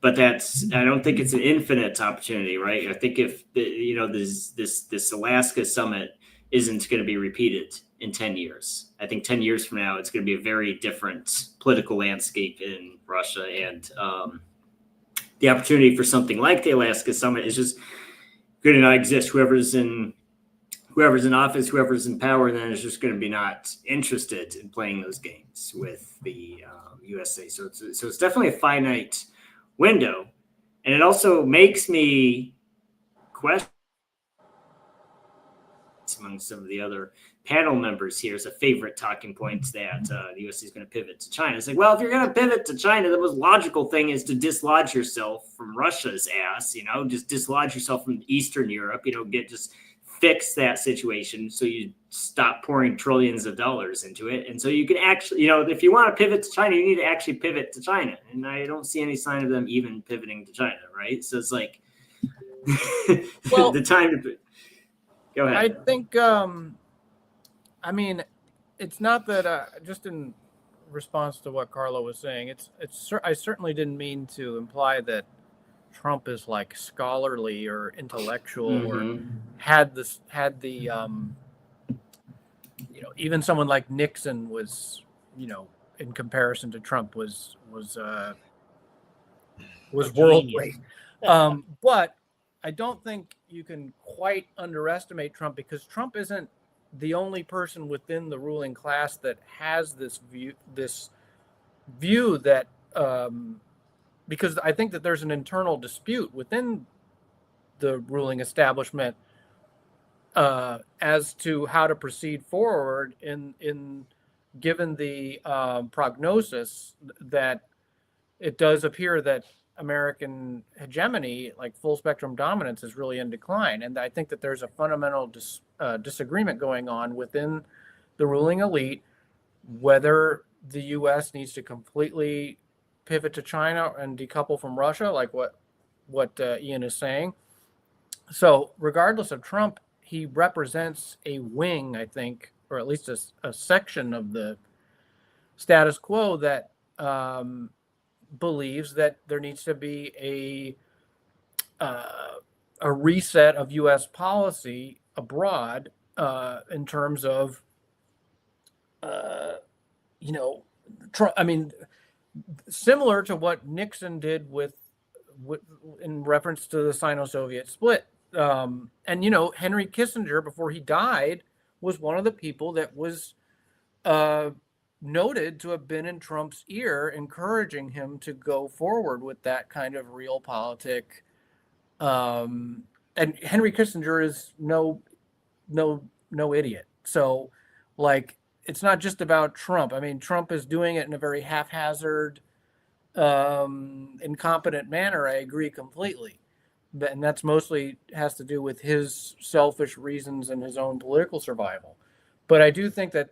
but I don't think it's an infinite opportunity, right? I think if this Alaska summit isn't going to be repeated in 10 years, I think 10 years from now, it's going to be a very different political landscape in Russia. And the opportunity for something like the Alaska summit is just going to not exist. Whoever's in office, whoever's in power, then is just going to be not interested in playing those games with the USA. So it's definitely a finite window, and it also makes me question among some of the other panel members here is a favorite talking point that the USA is going to pivot to China. It's like, well, if you're going to pivot to China, the most logical thing is to dislodge yourself from Russia's ass. Just dislodge yourself from Eastern Europe. Just fix that situation. So you stop pouring trillions of dollars into it. And so you can actually, if you want to pivot to China, you need to actually pivot to China. And I don't see any sign of them even pivoting to China, right? So it's like Well, the time to go ahead. I think, it's not that just in response to what Carlo was saying, I certainly didn't mean to imply that Trump is like scholarly or intellectual or had the even someone like Nixon was, in comparison to Trump was worldly. But I don't think you can quite underestimate Trump, because Trump isn't the only person within the ruling class that has this view that because I think that there's an internal dispute within the ruling establishment as to how to proceed forward in given the prognosis that it does appear that American hegemony, like full spectrum dominance, is really in decline. And I think that there's a fundamental disagreement going on within the ruling elite whether the U.S. needs to completely pivot to China and decouple from Russia, like what Ian is saying. So regardless of Trump, he represents a wing, I think, or at least a section of the status quo that believes that there needs to be a reset of U.S. policy abroad in terms of, Trump. I mean, similar to what Nixon did with in reference to the Sino-Soviet split. And, Henry Kissinger, before he died, was one of the people that was noted to have been in Trump's ear, encouraging him to go forward with that kind of realpolitik. And Henry Kissinger is no idiot. So, it's not just about Trump. I mean, Trump is doing it in a very haphazard, incompetent manner. I agree completely. And that's mostly has to do with his selfish reasons and his own political survival. But I do think that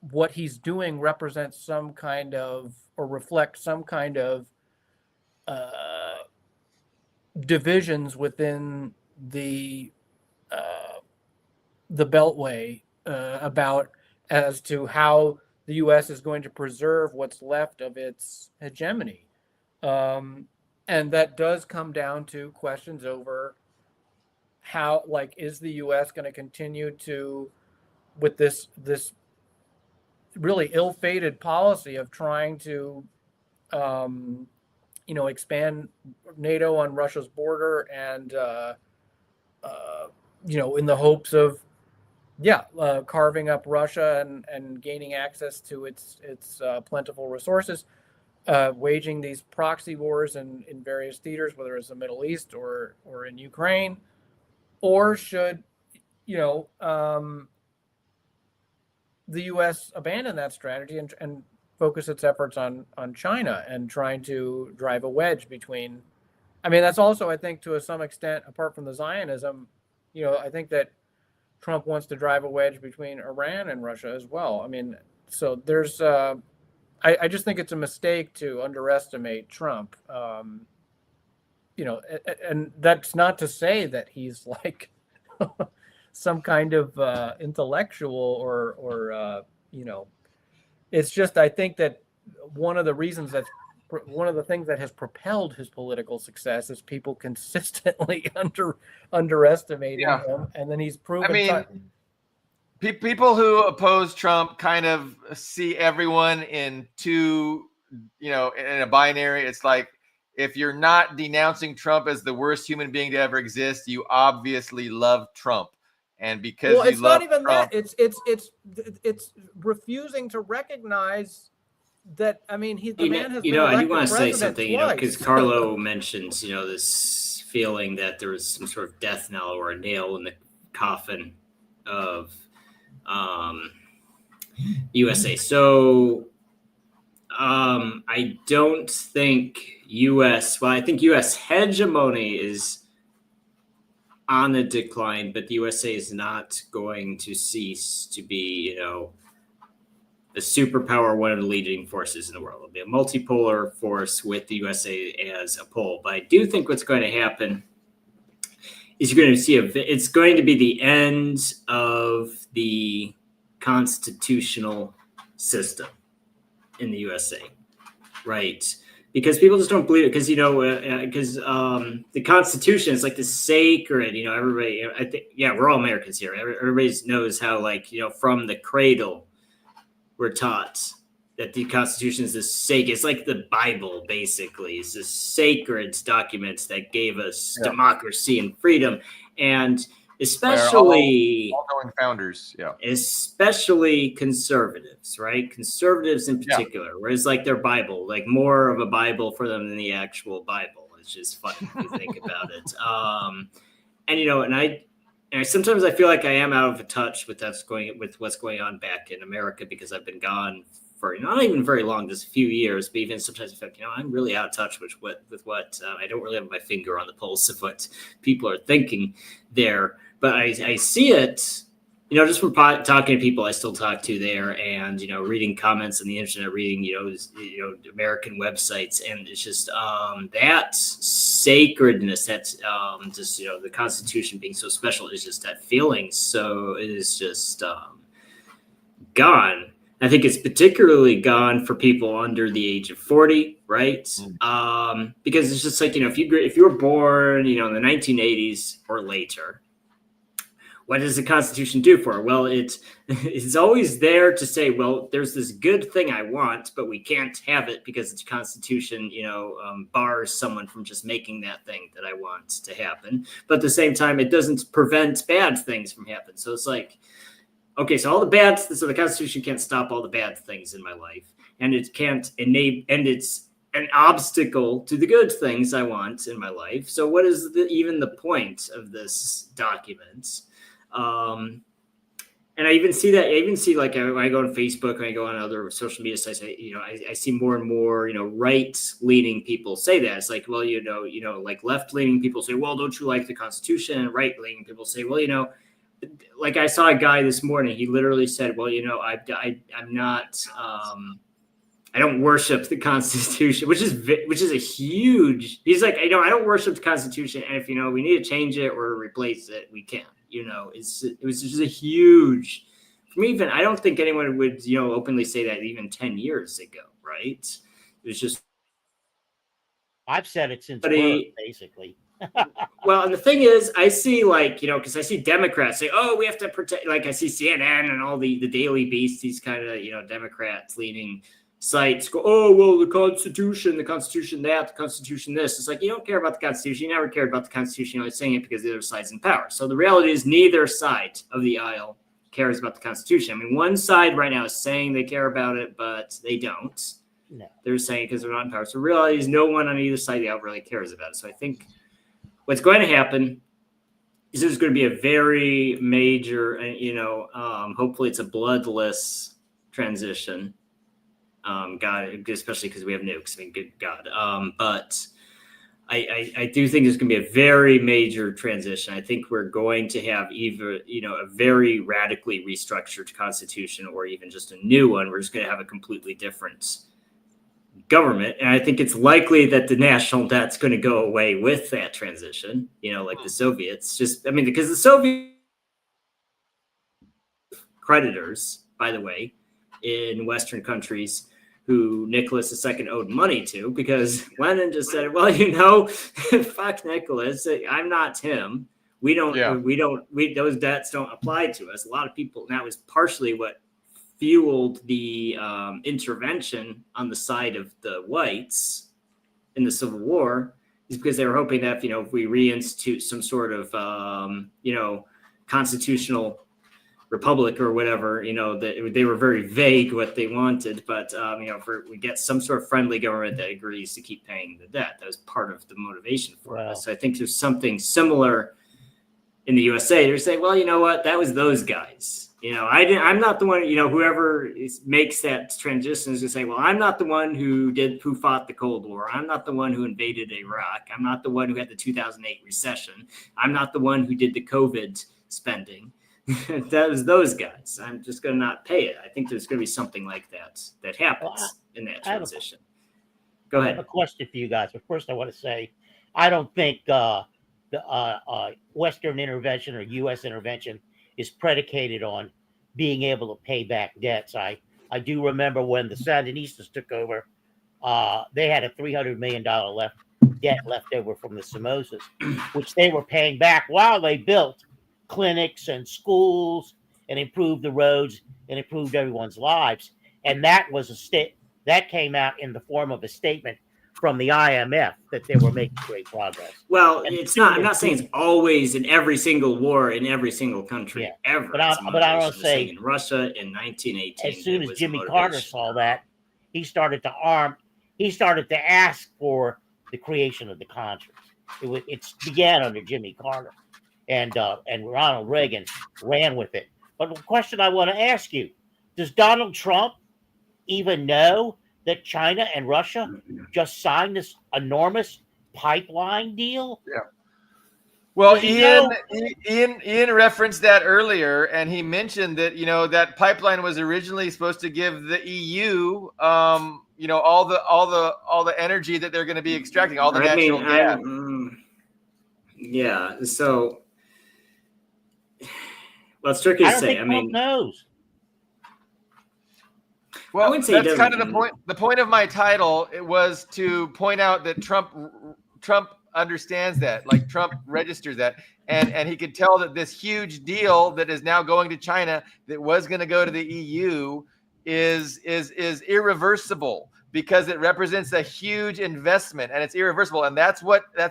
what he's doing represents some kind of, or reflects some kind of divisions within the Beltway about as to how the U.S. is going to preserve what's left of its hegemony. And that does come down to questions over how, is the U.S. going to continue to, with this really ill-fated policy of trying to, expand NATO on Russia's border and, in the hopes of, carving up Russia and gaining access to its plentiful resources, waging these proxy wars in various theaters, whether it's the Middle East or in Ukraine, or should, the U.S. abandon that strategy and focus its efforts on China and trying to drive a wedge between. I mean, that's also, I think, to some extent, apart from the Zionism, I think that Trump wants to drive a wedge between Iran and Russia as well. I mean, so there's, I just think it's a mistake to underestimate Trump. And that's not to say that he's like some kind of intellectual or it's just, I think that one of the things that has propelled his political success is people consistently underestimating him, and then he's proven. I mean, people who oppose Trump kind of see everyone in two, in a binary. It's like, if you're not denouncing Trump as the worst human being to ever exist, you obviously love Trump. And because it's not even Trump, that. It's refusing to recognize that. I mean, the man has been elected I do want to say president something, twice. because Carlo mentions, this feeling that there was some sort of death knell or a nail in the coffin of USA. So I don't think I think U.S. hegemony is on the decline, but the USA is not going to cease to be, a superpower, one of the leading forces in the world. It'll be a multipolar force with the USA as a pole. But I do think what's going to happen is you're going to see it's going to be the end of the constitutional system in the USA, right? Because people just don't believe it. Because the Constitution is like the sacred. Everybody. I think, we're all Americans here. Everybody knows how, from the cradle, we're taught that the Constitution is this sacred. It's like the Bible, basically. It's this sacred document that gave us democracy and freedom, and especially all knowing founders, especially conservatives, right? Conservatives in particular, whereas like their Bible, like more of a Bible for them than the actual Bible. It's just funny if you think about it. And sometimes I feel like I am out of touch with what's going on back in America, because I've been gone for not even very long, just a few years, but even sometimes I feel like, I'm really out of touch with what I don't really have my finger on the pulse of what people are thinking there. But I see it, just from talking to people I still talk to there, and reading comments on the internet, reading American websites, and it's just that sacredness, that's the Constitution being so special, is just that feeling. So it is just gone. I think it's particularly gone for people under the age of 40, right? Because it's just like, if you were born, in the 1980s or later, what does the Constitution do for it? Well, it's always there to say, well, there's this good thing I want, but we can't have it because the Constitution, bars someone from just making that thing that I want to happen. But at the same time, it doesn't prevent bad things from happening. So it's like, okay, so the Constitution can't stop all the bad things in my life, and it can't and it's an obstacle to the good things I want in my life. So what is even the point of this document? And I even see like when I go on Facebook, when I go on other social media sites, I see more and more, right-leaning people say that. It's like, well, like left-leaning people say, well, don't you like the Constitution? And right-leaning people say, well, like I saw a guy this morning, he literally said, well, I'm not, I don't worship the Constitution, which is a huge, he's like, I don't worship the Constitution. And if, we need to change it or replace it, we can. It was just a huge, for me, even, I don't think anyone would, openly say that even 10 years ago, right? It was just. I've said it since birth, basically. Well, and the thing is, I see because I see Democrats say, oh, we have to protect, like I see CNN and all the Daily Beast, these kind of, Democrats leaning sites go, oh, well, the Constitution that, the Constitution this. It's like, you don't care about the Constitution. You never cared about the Constitution. You're only saying it because the other side's in power. So the reality is neither side of the aisle cares about the Constitution. I mean, one side right now is saying they care about it, but they don't. No. They're saying it because they're not in power. So the reality is no one on either side of the aisle really cares about it. So I think what's going to happen is there's going to be a very major, hopefully it's a bloodless transition. God, especially because we have nukes. I mean, good God. But I do think there's going to be a very major transition. I think we're going to have either, a very radically restructured Constitution or even just a new one. We're just going to have a completely different government. And I think it's likely that the national debt's going to go away with that transition, like the Soviets. Because the Soviet creditors, by the way, in Western countries who Nicholas II owed money to, because Lenin just said, well, fuck Nicholas, I'm not him. Those debts don't apply to us. A lot of people, and that was partially what fueled the intervention on the side of the whites in the Civil War, is because they were hoping that, if we reinstitute some sort of, constitutional republic or whatever, that they were very vague what they wanted, but if we get some sort of friendly government that agrees to keep paying the debt, that was part of the motivation for us. So I think there's something similar in the USA. They're saying, well, you know what, that was those guys. I'm not the one. Whoever makes that transition is going to say, "Well, I'm not the one who fought the Cold War. I'm not the one who invaded Iraq. I'm not the one who had the 2008 recession. I'm not the one who did the COVID spending." That was those guys. I'm just going to not pay it. I think there's going to be something like that happens in that transition. Go ahead. I have a question for you guys, but first I want to say I don't think the Western intervention or U.S. intervention is predicated on being able to pay back debts. I do remember when the Sandinistas took over, they had a $300 million debt left over from the Somozas, which they were paying back while they built clinics and schools and improved the roads and improved everyone's lives. And that was that came out in the form of a statement from the IMF that they were making great progress. Well, it's not. I'm not saying it's always in every single war in every single country ever. But I want to say in Russia in 1918. As soon as Jimmy Carter saw that, he started to ask for the creation of the Contras. It began under Jimmy Carter, and Ronald Reagan ran with it. But the question I want to ask you: does Donald Trump even know that China and Russia just signed this enormous pipeline deal? Yeah. Well, Ian referenced that earlier, and he mentioned that that pipeline was originally supposed to give the EU, all the energy that they're going to be extracting, all the natural gas. Yeah. So, well, it's tricky to say. Trump knows. Well, that's kind of the point. The point of my title was to point out that Trump understands that, like Trump registers that, and he could tell that this huge deal that is now going to China that was going to go to the EU is irreversible because it represents a huge investment and it's irreversible. And that's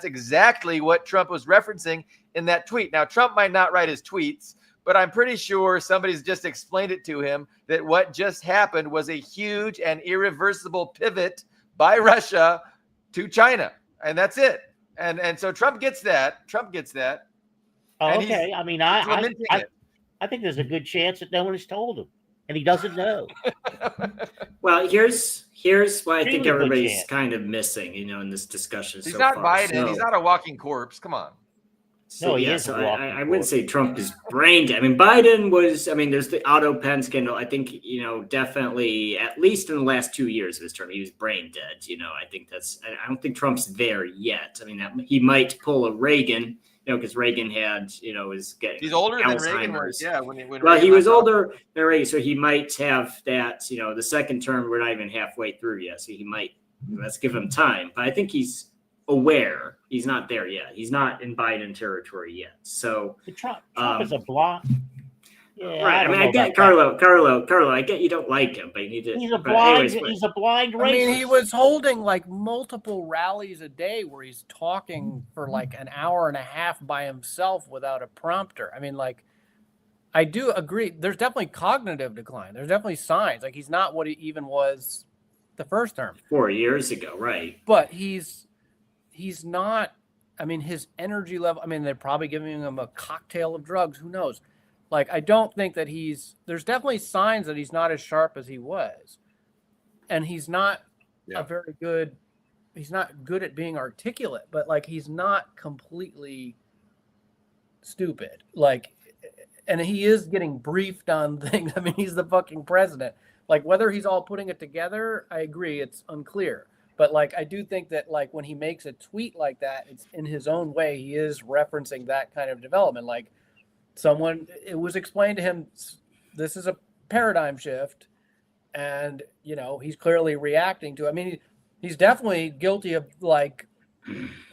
exactly what Trump was referencing in that tweet. Now, Trump might not write his tweets, but I'm pretty sure somebody's just explained it to him that what just happened was a huge and irreversible pivot by Russia to China. And that's it. And so Trump gets that. Oh, okay. I mean, I think there's a good chance that no one has told him, and he doesn't know. Well, here's why I think everybody's kind of missing, in this discussion. He's not Biden. He's not a walking corpse. Come on. So, I wouldn't say Trump is brain dead. I mean, Biden was, there's the Otto Penn scandal. I think, definitely, at least in the last 2 years of his term, he was brain dead. I think I don't think Trump's there yet. I mean, he might pull a Reagan, because Reagan had, was getting He's older Alzheimer's. than Reagan was. Yeah. Well, he was older than Reagan, so he might have that, the second term, we're not even halfway through yet. So he might, let's give him time. But I think he's aware he's not there yet. He's not in Biden territory yet. So Trump is a block. Yeah, right. I get Carlo. I get you don't like him, but you need to. He's a blind. He's a blind racist. I mean, he was holding like multiple rallies a day where he's talking for like an hour and a half by himself without a prompter. I mean, like, I do agree. There's definitely cognitive decline. There's definitely signs. Like, he's not what he even was the first term. 4 years ago, right? But he's not. I mean, his energy level. I mean, they're probably giving him a cocktail of drugs. Who knows? Like, I don't think that there's definitely signs that he's not as sharp as he was. And he's not he's not good at being articulate, but like, he's not completely stupid. Like, and he is getting briefed on things. I mean, he's the fucking president. Like, whether he's all putting it together, I agree, it's unclear. But like, I do think that like when he makes a tweet like that, it's in his own way, he is referencing that kind of development. Like, it was explained to him, this is a paradigm shift, and he's clearly reacting to it. I mean, he's definitely guilty of like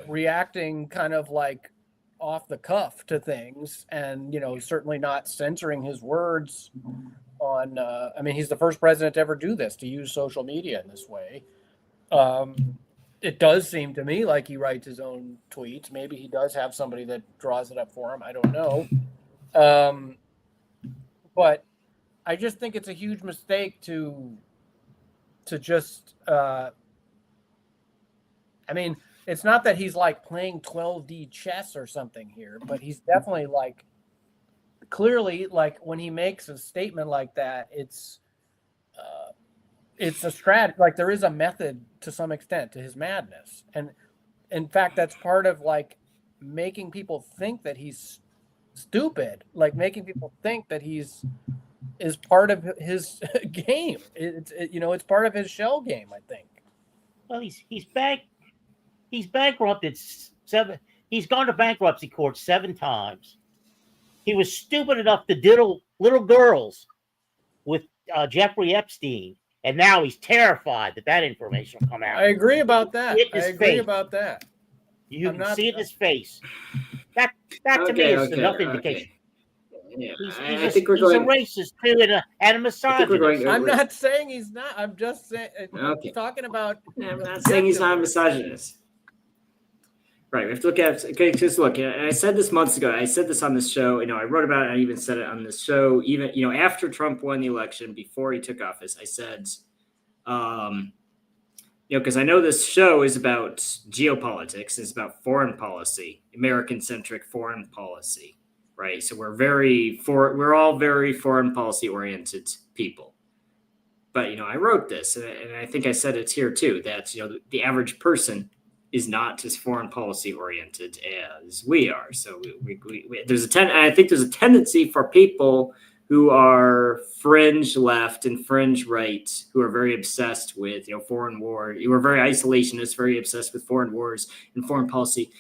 reacting kind of like off the cuff to things, and certainly not censoring his words on I mean, he's the first president to ever do this, to use social media in this way. It does seem to me like he writes his own tweets. Maybe he does have somebody that draws it up for him. I don't know. But I just think it's a huge mistake to just, I mean, it's not that he's like playing 12D chess or something here, but he's definitely like clearly, like when he makes a statement like that, it's a strat. Like there is a method to some extent to his madness, and in fact, that's part of like making people think that he's stupid, like making people think that is part of his game. It's part of his shell game, I think. Well, he's bankrupted seven. He's gone to bankruptcy court 7 times. He was stupid enough to diddle little girls with Jeffrey Epstein, and now he's terrified that information will come out. I agree about that. You I'm can not, see it in his face. That to me is enough indication. Yeah, He's I think we're he's a going. racist too, and a misogynist. I'm not saying he's not. I'm just saying. Okay. Talking about. I'm not saying he's not a misogynist. Right. We have to look at. Okay, just look. I said this months ago. I said this on this show. I wrote about it. I even said it on this show. Even after Trump won the election, before he took office, I said, because I know this show is about geopolitics. It's about foreign policy, American-centric foreign policy. Right. So we're all very foreign policy oriented people. But, I wrote this, and I think I said it's here too, that, the average person is not as foreign policy oriented as we are. So I think there's a tendency for people who are fringe left and fringe right, who are very obsessed with, foreign war, who are very isolationist, very obsessed with foreign wars and foreign policy.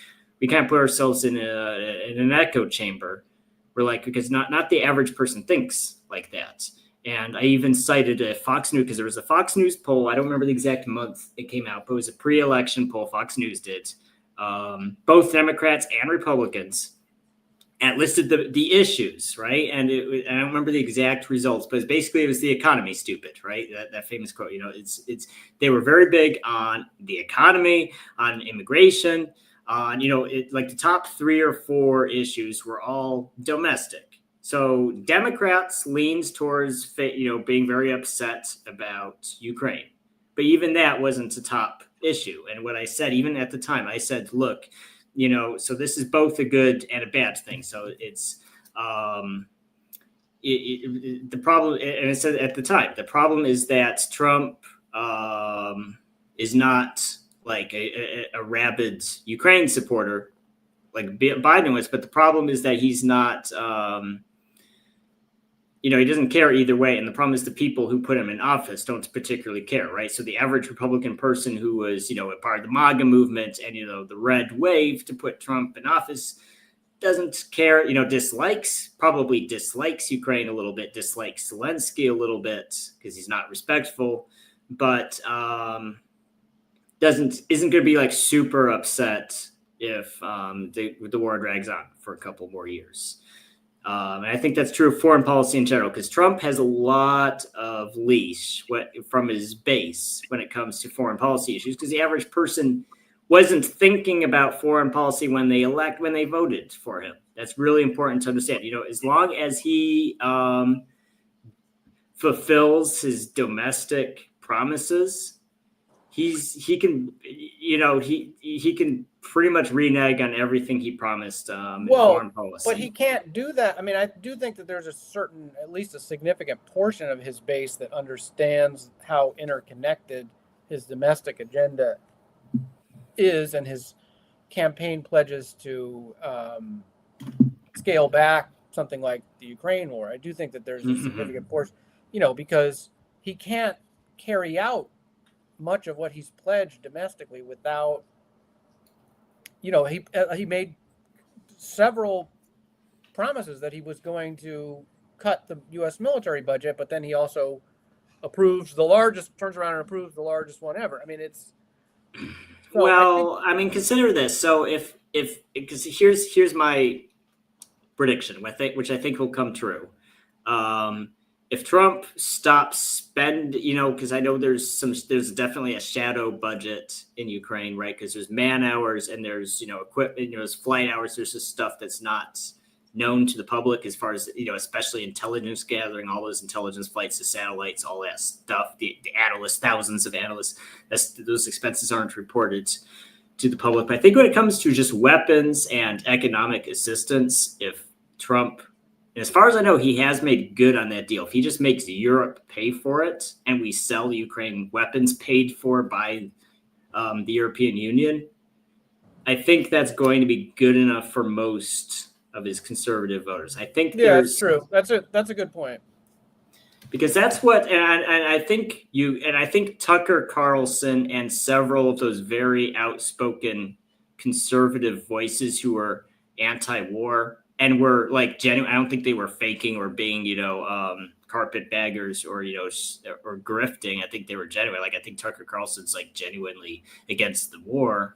We can't put ourselves in an echo chamber. We're like, because not the average person thinks like that. And I even cited a Fox News, because there was a Fox News poll. I don't remember the exact month it came out, but it was a pre-election poll Fox News did. Both Democrats and Republicans, and listed the issues, right? And I don't remember the exact results, but it was the economy, stupid, right? That famous quote. They were very big on the economy, on immigration. Like the top 3 or 4 issues were all domestic. So Democrats leans towards, being very upset about Ukraine, but even that wasn't a top issue. And what I said, even at the time, I said, look, so this is both a good and a bad thing. So it's the problem, and I said at the time, the problem is that Trump is not like a rabid Ukraine supporter like Biden was, but the problem is that he's not, he doesn't care either way. And the problem is the people who put him in office don't particularly care, right? So the average Republican person who was, a part of the MAGA movement and, the red wave to put Trump in office doesn't care, probably dislikes Ukraine a little bit, dislikes Zelensky a little bit because he's not respectful, but isn't going to be like super upset if the war drags on for a couple more years. And I think that's true of foreign policy in general, because Trump has a lot of leash from his base when it comes to foreign policy issues, because the average person wasn't thinking about foreign policy when they voted for him. That's really important to understand. As long as he fulfills his domestic promises, he can pretty much renege on everything he promised in foreign policy. But he can't do that. I mean, I do think that there's at least a significant portion of his base that understands how interconnected his domestic agenda is, and his campaign pledges to scale back something like the Ukraine war. I do think that there's a significant portion, because he can't carry out much of what he's pledged domestically without, he made several promises that he was going to cut the U.S. military budget, but then he also turns around and approves the largest one ever. I mean, it's. So consider this. So because here's my prediction, which I think will come true. If Trump stops spending, because I know there's definitely a shadow budget in Ukraine, right? Because there's man hours and there's, equipment, there's flight hours. There's just stuff that's not known to the public as far as, especially intelligence gathering, all those intelligence flights to satellites, all that stuff, the analysts, thousands of analysts, those expenses aren't reported to the public. But I think when it comes to just weapons and economic assistance, if Trump And as far as I know, he has made good on that deal. If he just makes Europe pay for it and we sell Ukraine weapons paid for by the European Union, I think that's going to be good enough for most of his conservative voters. I think that's true. That's a good point. Because that's what, and I think Tucker Carlson and several of those very outspoken conservative voices who are anti-war and were like genuine. I don't think they were faking or being, carpetbaggers or or grifting. I think they were genuine. Like I think Tucker Carlson's like genuinely against the war.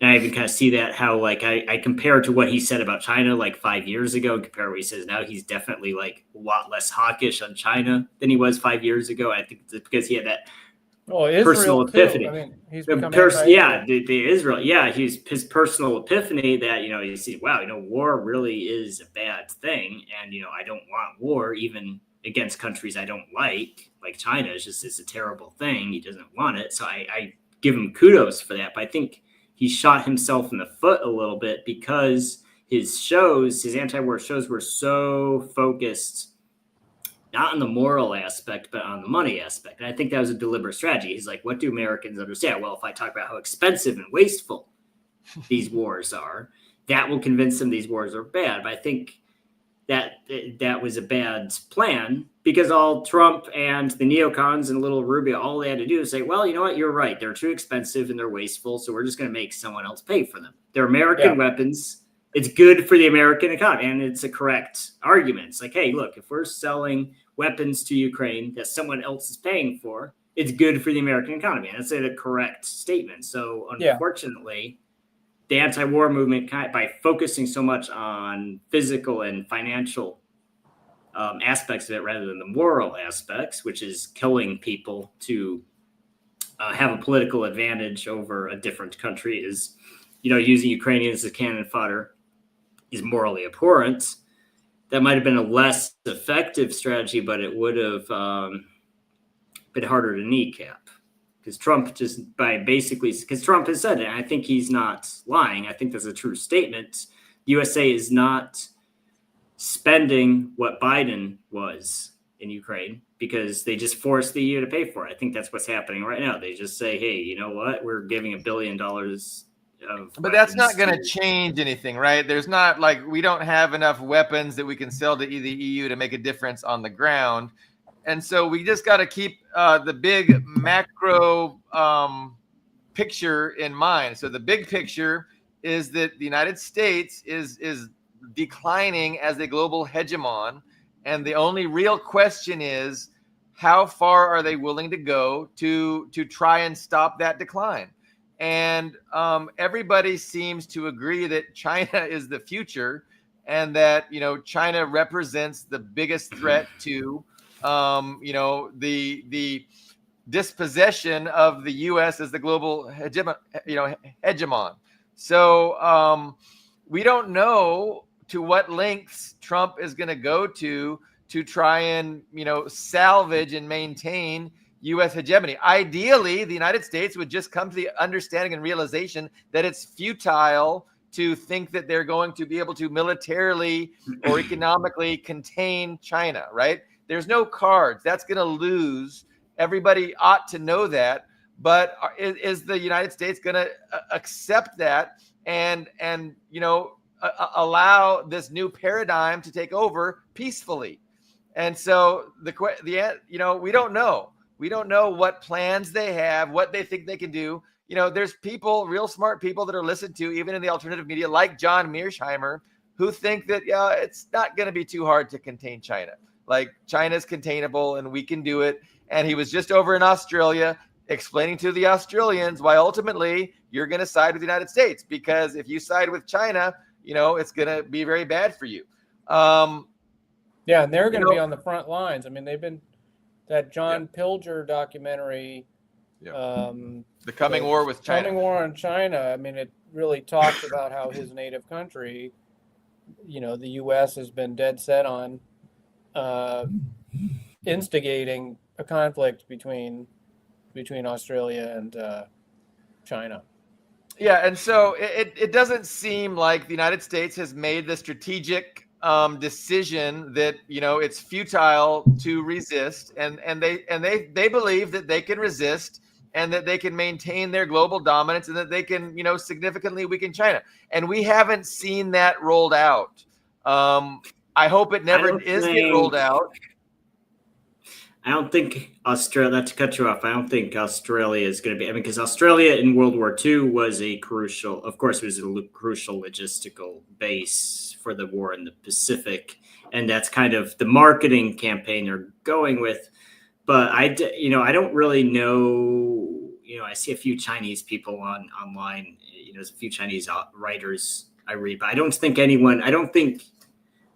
And I even kind of see that how like I compare to what he said about China like 5 years ago and compare what he says now. He's definitely like a lot less hawkish on China than he was 5 years ago. I think it's because he had that personal epiphany. I mean, he's the Israel. Yeah, his personal epiphany that you see, wow, war really is a bad thing, and I don't want war even against countries I don't like China. It's a terrible thing. He doesn't want it, so I give him kudos for that. But I think he shot himself in the foot a little bit because his anti-war shows were so focused not on the moral aspect, but on the money aspect. And I think that was a deliberate strategy. He's like, what do Americans understand? Well, if I talk about how expensive and wasteful these wars are, that will convince them these wars are bad. But I think that was a bad plan because all Trump and the neocons and little Rubio, all they had to do is say, well, you know what? You're right. They're too expensive and they're wasteful. So we're just going to make someone else pay for them. They're American weapons. It's good for the American economy. And it's a correct argument. It's like, hey, look, if we're selling weapons to Ukraine that someone else is paying for, it's good for the American economy. And that's a correct statement. So unfortunately, the anti-war movement, by focusing so much on physical and financial aspects of it rather than the moral aspects, which is killing people to have a political advantage over a different country, is using Ukrainians as cannon fodder, is morally abhorrent. That might have been a less effective strategy, but it would have been harder to kneecap. Because Trump because Trump has said it, and I think he's not lying. I think that's a true statement. USA is not spending what Biden was in Ukraine because they just forced the EU to pay for it. I think that's what's happening right now. They just say, hey, you know what? We're giving $1 billion but that's not going to change anything, right? There's not we don't have enough weapons that we can sell to the EU to make a difference on the ground. And so we just got to keep the big macro picture in mind. So the big picture is that the United States is declining as a global hegemon. And the only real question is, how far are they willing to go to try and stop that decline? And everybody seems to agree that China is the future and that, China represents the biggest threat to the dispossession of the U.S. as the global hegemon. So we don't know to what lengths Trump is going to go to try and salvage and maintain U.S. hegemony. Ideally, the United States would just come to the understanding and realization that it's futile to think that they're going to be able to militarily or economically contain China, right? There's no cards. That's going to lose. Everybody ought to know that. But is the United States going to accept that and allow this new paradigm to take over peacefully? And so we don't know. We don't know what plans they have, what they think they can do. There's people, real smart people that are listened to, even in the alternative media, like John Mearsheimer, who think that it's not going to be too hard to contain China. Like China's containable and we can do it. And he was just over in Australia explaining to the Australians why ultimately you're going to side with the United States, because if you side with China, it's going to be very bad for you. And they're going to be on the front lines. I mean, they've been that John Pilger documentary, The Coming War with China. Coming War on China. I mean, it really talks about how his native country, the U.S. has been dead set on instigating a conflict between Australia and China. Yeah, and so it doesn't seem like the United States has made the strategic decision that it's futile to resist, and they believe that they can resist and that they can maintain their global dominance and that they can significantly weaken China. And we haven't seen that rolled out. I hope it never is get rolled out. I don't think Australia, not to cut you off, I don't think Australia is going to be, I mean, because Australia in World War II was a crucial, of course, it was a crucial logistical base for the war in the Pacific. And that's kind of the marketing campaign they're going with. But I don't really know, I see a few Chinese people online, there's a few Chinese writers I read, but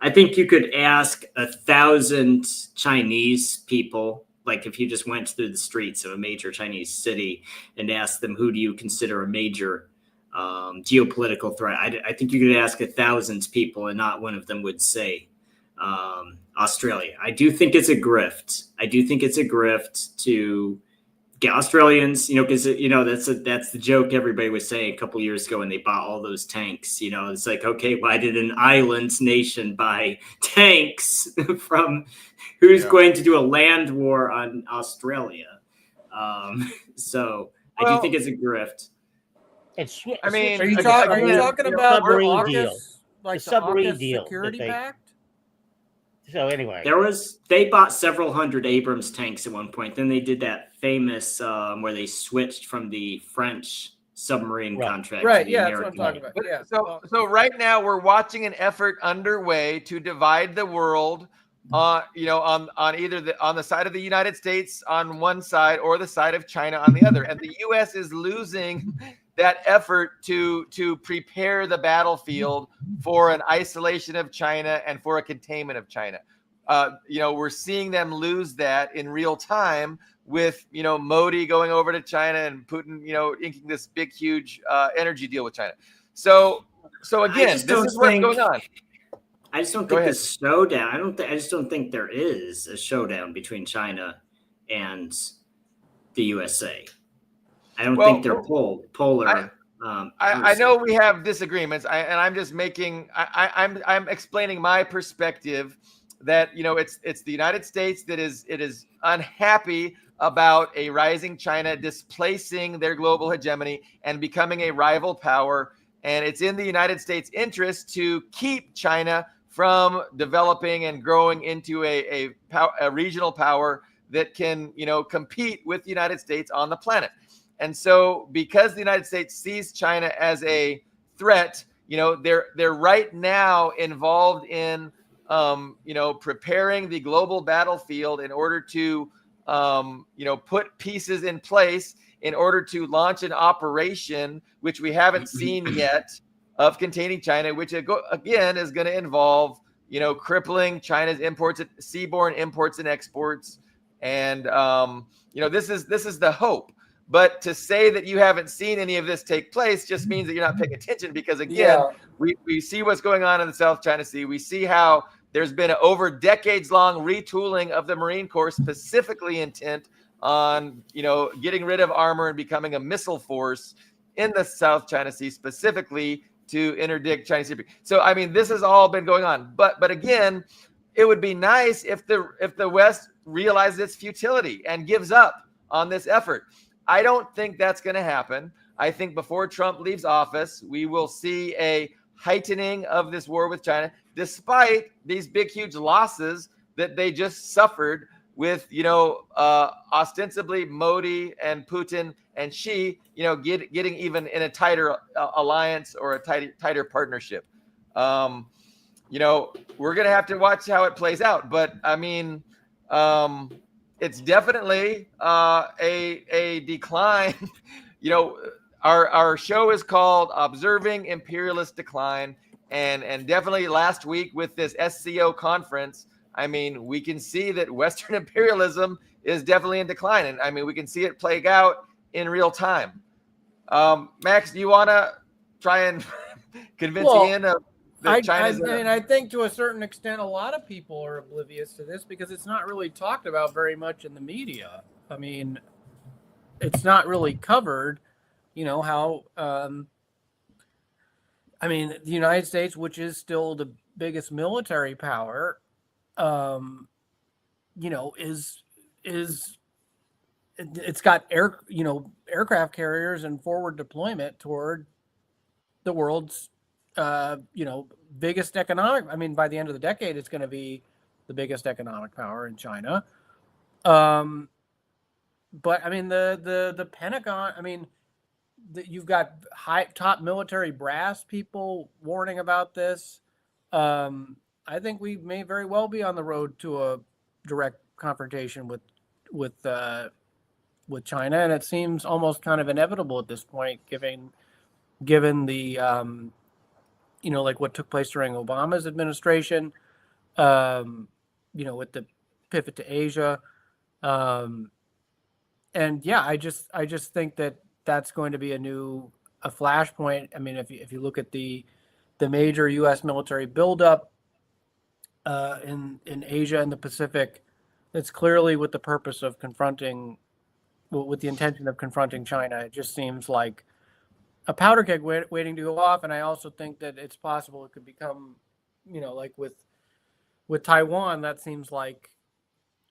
I think you could ask 1,000 Chinese people, like if you just went through the streets of a major Chinese city and asked them, who do you consider a major geopolitical threat? I think you could ask 1,000 people and not one of them would say Australia. I do think it's a grift. To get Australians, because that's the joke everybody was saying a couple years ago when they bought all those tanks. It's like, okay, why did an island nation buy tanks from who's going to do a land war on Australia? So I do think it's a grift. I mean, are you talking about submarine deal? Like the submarine AUKUS deal security that they- pact? So anyway, they bought several hundred Abrams tanks at one point. Then they did that famous where they switched from the French submarine contract to the that's American. what I'm talking about. Yeah. So right now we're watching an effort underway to divide the world, on either on the side of the United States on one side or the side of China on the other, and the U.S. is losing that effort to prepare the battlefield for an isolation of China and for a containment of China. We're seeing them lose that in real time with, Modi going over to China and Putin, inking this big, huge energy deal with China. So again, this is what's going on. I just don't think this showdown. I just don't think there is a showdown between China and the USA. I don't think they're polar. I know we have disagreements, and I'm just making. I'm explaining my perspective that it's the United States that is unhappy about a rising China displacing their global hegemony and becoming a rival power, and it's in the United States' interest to keep China from developing and growing into a regional power that can compete with the United States on the planet. And so because the United States sees China as a threat, they're right now involved in preparing the global battlefield in order to put pieces in place in order to launch an operation which we haven't seen yet of containing China, which again is going to involve crippling China's seaborne imports and exports. And this is the hope. But to say that you haven't seen any of this take place just means that you're not paying attention, because again, we see what's going on in the South China Sea. We see how there's been an over decades long retooling of the Marine Corps, specifically intent on getting rid of armor and becoming a missile force in the South China Sea, specifically to interdict Chinese sea. So I mean, this has all been going on. But again, it would be nice if the West realizes its futility and gives up on this effort. I don't think that's going to happen. I think before Trump leaves office, we will see a heightening of this war with China, despite these big, huge losses that they just suffered with, ostensibly Modi and Putin and Xi, getting even in a tighter alliance or a tighter partnership. We're going to have to watch how it plays out. But I mean, it's definitely a decline. Our show is called Observing Imperialist Decline, and definitely last week with this SCO conference, I mean, we can see that Western imperialism is definitely in decline, and I mean, we can see it playing out in real time. Max, do you want to try and convince Ian of China's? I think to a certain extent, a lot of people are oblivious to this because it's not really talked about very much in the media. I mean, it's not really covered, how, the United States, which is still the biggest military power, you know, is it's got aircraft carriers and forward deployment toward the world's biggest economic. I mean, by the end of the decade, it's going to be the biggest economic power in China. But I mean, the Pentagon. I mean, you've got top military brass people warning about this. I think we may very well be on the road to a direct confrontation with China, and it seems almost kind of inevitable at this point, given the like what took place during Obama's administration, with the pivot to Asia, and yeah, I just think that that's going to be a flashpoint. I mean, if you look at the major U.S. military buildup in Asia and the Pacific, it's clearly with the purpose of with the intention of confronting China. It just seems like a powder keg waiting to go off. And I also think that it's possible it could become, like with Taiwan, that seems like,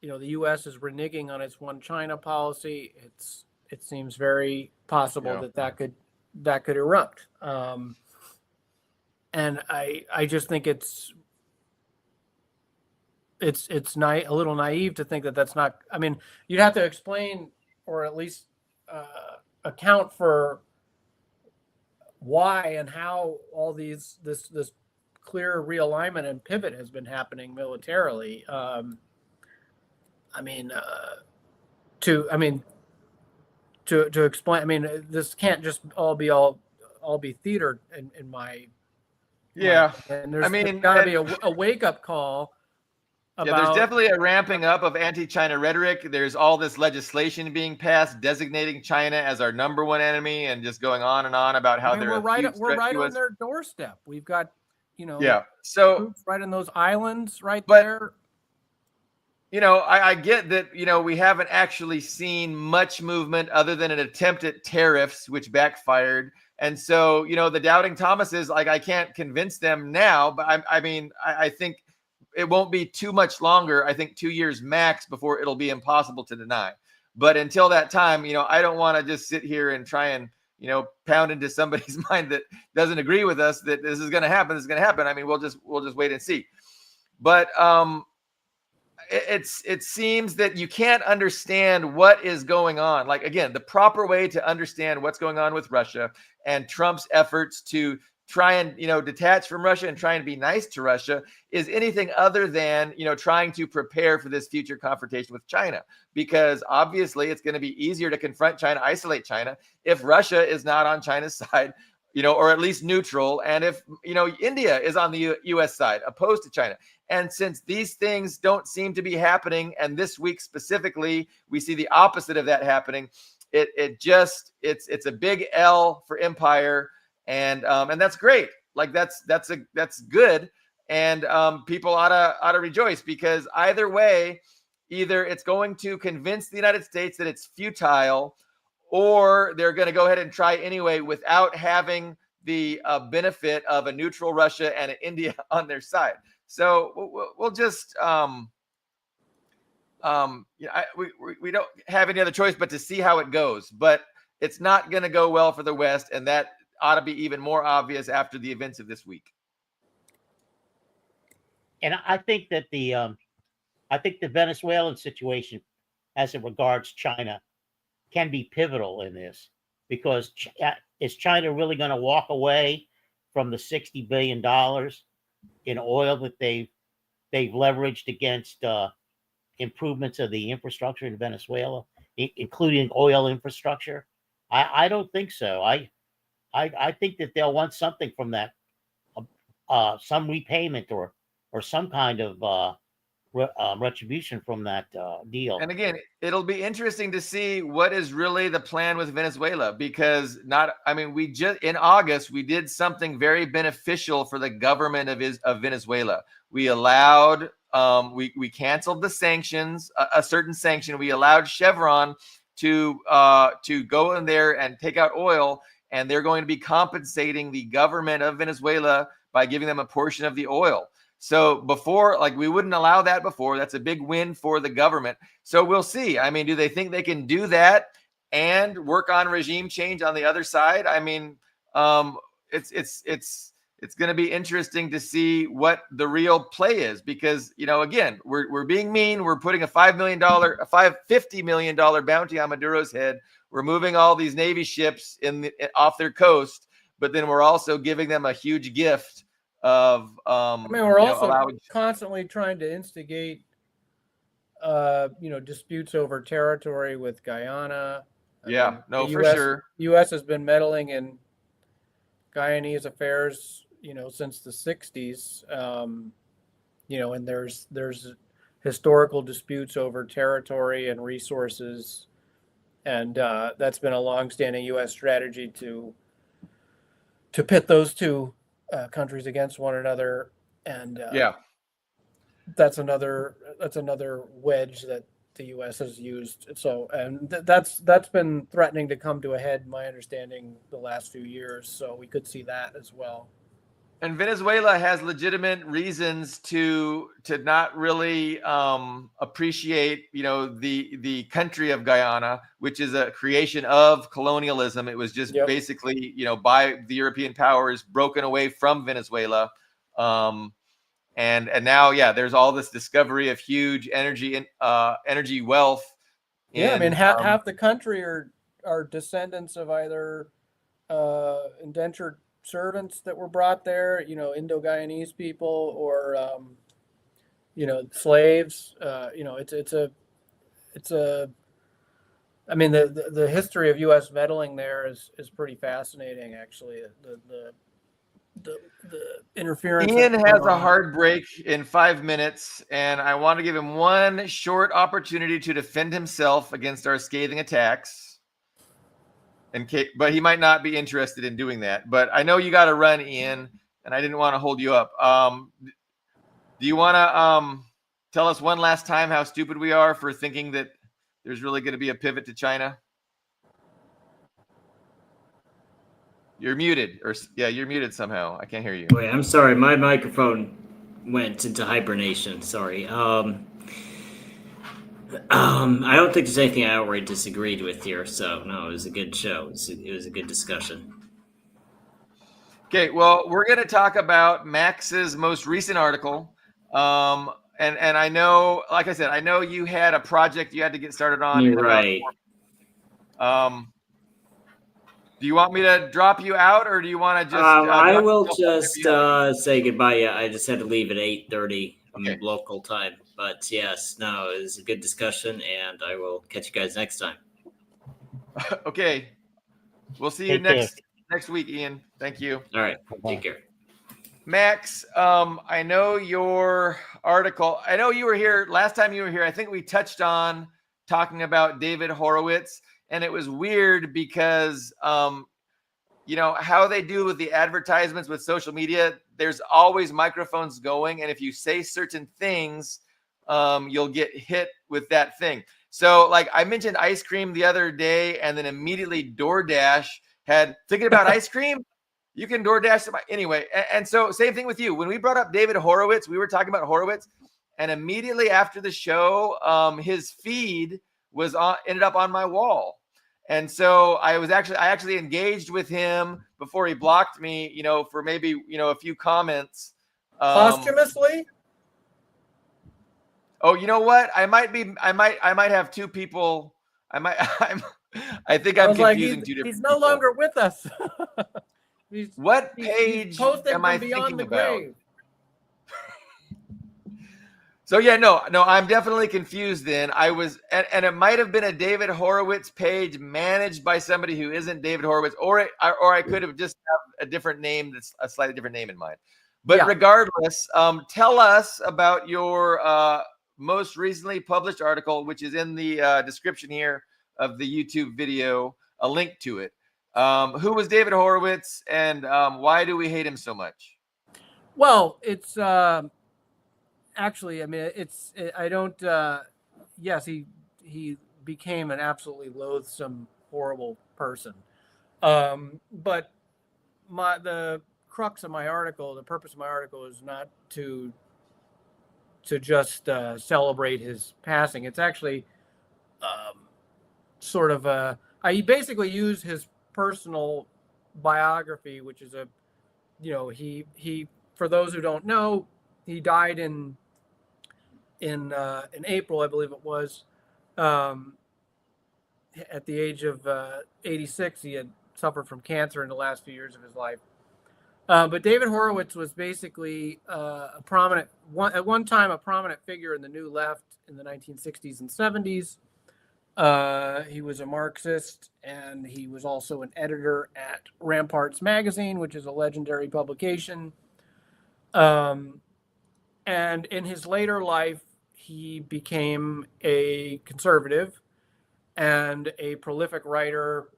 the U.S. is reneging on its one China policy. It seems very possible that could erupt. And I just think it's a little naive to think that that's not. I mean, you'd have to explain or at least account for why and how all this clear realignment and pivot has been happening militarily. To explain. I mean, this can't just all be theater in my. Yeah, and there's got to be a wake up call. There's definitely a ramping up of anti-China rhetoric. There's all this legislation being passed designating China as our number one enemy, and just going on and on about how we're right on their doorstep. We've got so troops right in those islands there. I get that, we haven't actually seen much movement other than an attempt at tariffs, which backfired. And so, the doubting Thomases, like, I can't convince them now, but I think it won't be too much longer. I think 2 years max before it'll be impossible to deny. But until that time, I don't want to just sit here and try and, pound into somebody's mind that doesn't agree with us that this is going to happen. This is going to happen. I mean, we'll just wait and see. But, it seems that you can't understand what is going on. Like, again, the proper way to understand what's going on with Russia and Trump's efforts to try and, detach from Russia and try and be nice to Russia is anything other than, trying to prepare for this future confrontation with China, because obviously it's going to be easier to confront China, isolate China, if Russia is not on China's side, or at least neutral. And if, India is on the U.S. side, opposed to China. And since these things don't seem to be happening, and this week specifically, we see the opposite of that happening, it's a big L for empire. And that's great. Like, that's good. And people ought to rejoice, because either way, either it's going to convince the United States that it's futile, or they're going to go ahead and try anyway without having the benefit of a neutral Russia and an India on their side. So we'll just we don't have any other choice but to see how it goes. But it's not going to go well for the West, and that ought to be even more obvious after the events of this week. And I think that the Venezuelan situation, as it regards China, can be pivotal in this, because is China really going to walk away from the $60 billion in oil that they've leveraged against improvements of the infrastructure in Venezuela, including oil infrastructure? I don't think so. I think that they'll want something from that, some repayment or some kind of retribution from that deal. And again, it'll be interesting to see what is really the plan with Venezuela, because we just in August, we did something very beneficial for the government of Venezuela. We allowed, we canceled the sanctions, a certain sanction. We allowed Chevron to go in there and take out oil, and they're going to be compensating the government of Venezuela by giving them a portion of the oil. So before, like, we wouldn't allow that before. That's a big win for the government. So we'll see. I mean, do they think they can do that and work on regime change on the other side? I mean, it's going to be interesting to see what the real play is, because, you know, again, we're being mean. We're putting a $50 million bounty on Maduro's head. We're moving all these Navy ships off their coast, but then we're also giving them a huge gift of, I mean, we're also allowing constantly trying to instigate, disputes over territory with Guyana. I mean, no, the for US, sure. U.S. has been meddling in Guyanese affairs, since the 60s. And there's historical disputes over territory and resources, and that's been a longstanding U.S. strategy to pit those two countries against one another, and that's another wedge that the U.S. has used. So, and that's been threatening to come to a head, my understanding, the last few years. So we could see that as well. And Venezuela has legitimate reasons to not really appreciate, the country of Guyana, which is a creation of colonialism. It was just basically, by the European powers, broken away from Venezuela. And now, there's all this discovery of huge energy wealth. I mean, half the country are descendants of either indentured servants that were brought there, Indo-Guyanese people, or slaves. It's a. I mean, the history of U.S. meddling there is pretty fascinating, actually. The interference. Ian has a hard break in 5 minutes, and I want to give him one short opportunity to defend himself against our scathing attacks. But he might not be interested in doing that. But I know you got to run, Ian, and I didn't want to hold you up. Do you want to tell us one last time how stupid we are for thinking that there's really going to be a pivot to China? You're muted, you're muted somehow. I can't hear you. Wait, I'm sorry. My microphone went into hibernation. Sorry. I don't think there's anything I outright disagreed with here. So no, it was a good show. It was a good discussion. Okay, well, we're going to talk about Max's most recent article. And I know, like I said, I know you had a project you had to get started on. You're right. Do you want me to drop you out, or do you want to just? I will just say goodbye. Yeah, I just had to leave at 8:30 local time. But yes, no, it was a good discussion, and I will catch you guys next time. Okay, we'll see you next week, Ian. Thank you. All right, take care. Max, I know your article. I know you were here last time you were here. I think we touched on talking about David Horowitz. And it was weird because, how they do with the advertisements with social media, there's always microphones going. And if you say certain things, you'll get hit with that thing. So, like, I mentioned ice cream the other day, and then immediately DoorDash had thinking about ice cream. You can DoorDash somebody anyway. And so same thing with you. When we brought up David Horowitz, we were talking about Horowitz. And immediately after the show, his feed ended up on my wall. And so I actually engaged with him before he blocked me, for maybe, a few comments. Posthumously? Oh, you know what? I might have two people. I think I'm confusing two different He's no people. longer with us. What page am I thinking about? Grave. So no, I'm definitely confused then. I was, and it might have been a David Horowitz page managed by somebody who isn't David Horowitz, or I could have just have a different name, that's a slightly different name in mind. But regardless, tell us about your most recently published article, which is in the description here of the YouTube video, a link to it. Who was David Horowitz, and why do we hate him so much? Well, it's actually, I mean, I don't. Yes, he became an absolutely loathsome, horrible person. But the crux of my article, the purpose of my article, is not to to just celebrate his passing. It's actually sort of he basically used his personal biography, which is he for those who don't know, he died in April, I believe it was, at the age of 86. He had suffered from cancer in the last few years of his life. But David Horowitz was basically at one time a prominent figure in the New Left in the 1960s and 70s. He was a Marxist, and he was also an editor at Ramparts magazine, which is a legendary publication. And in his later life, he became a conservative and a prolific writer,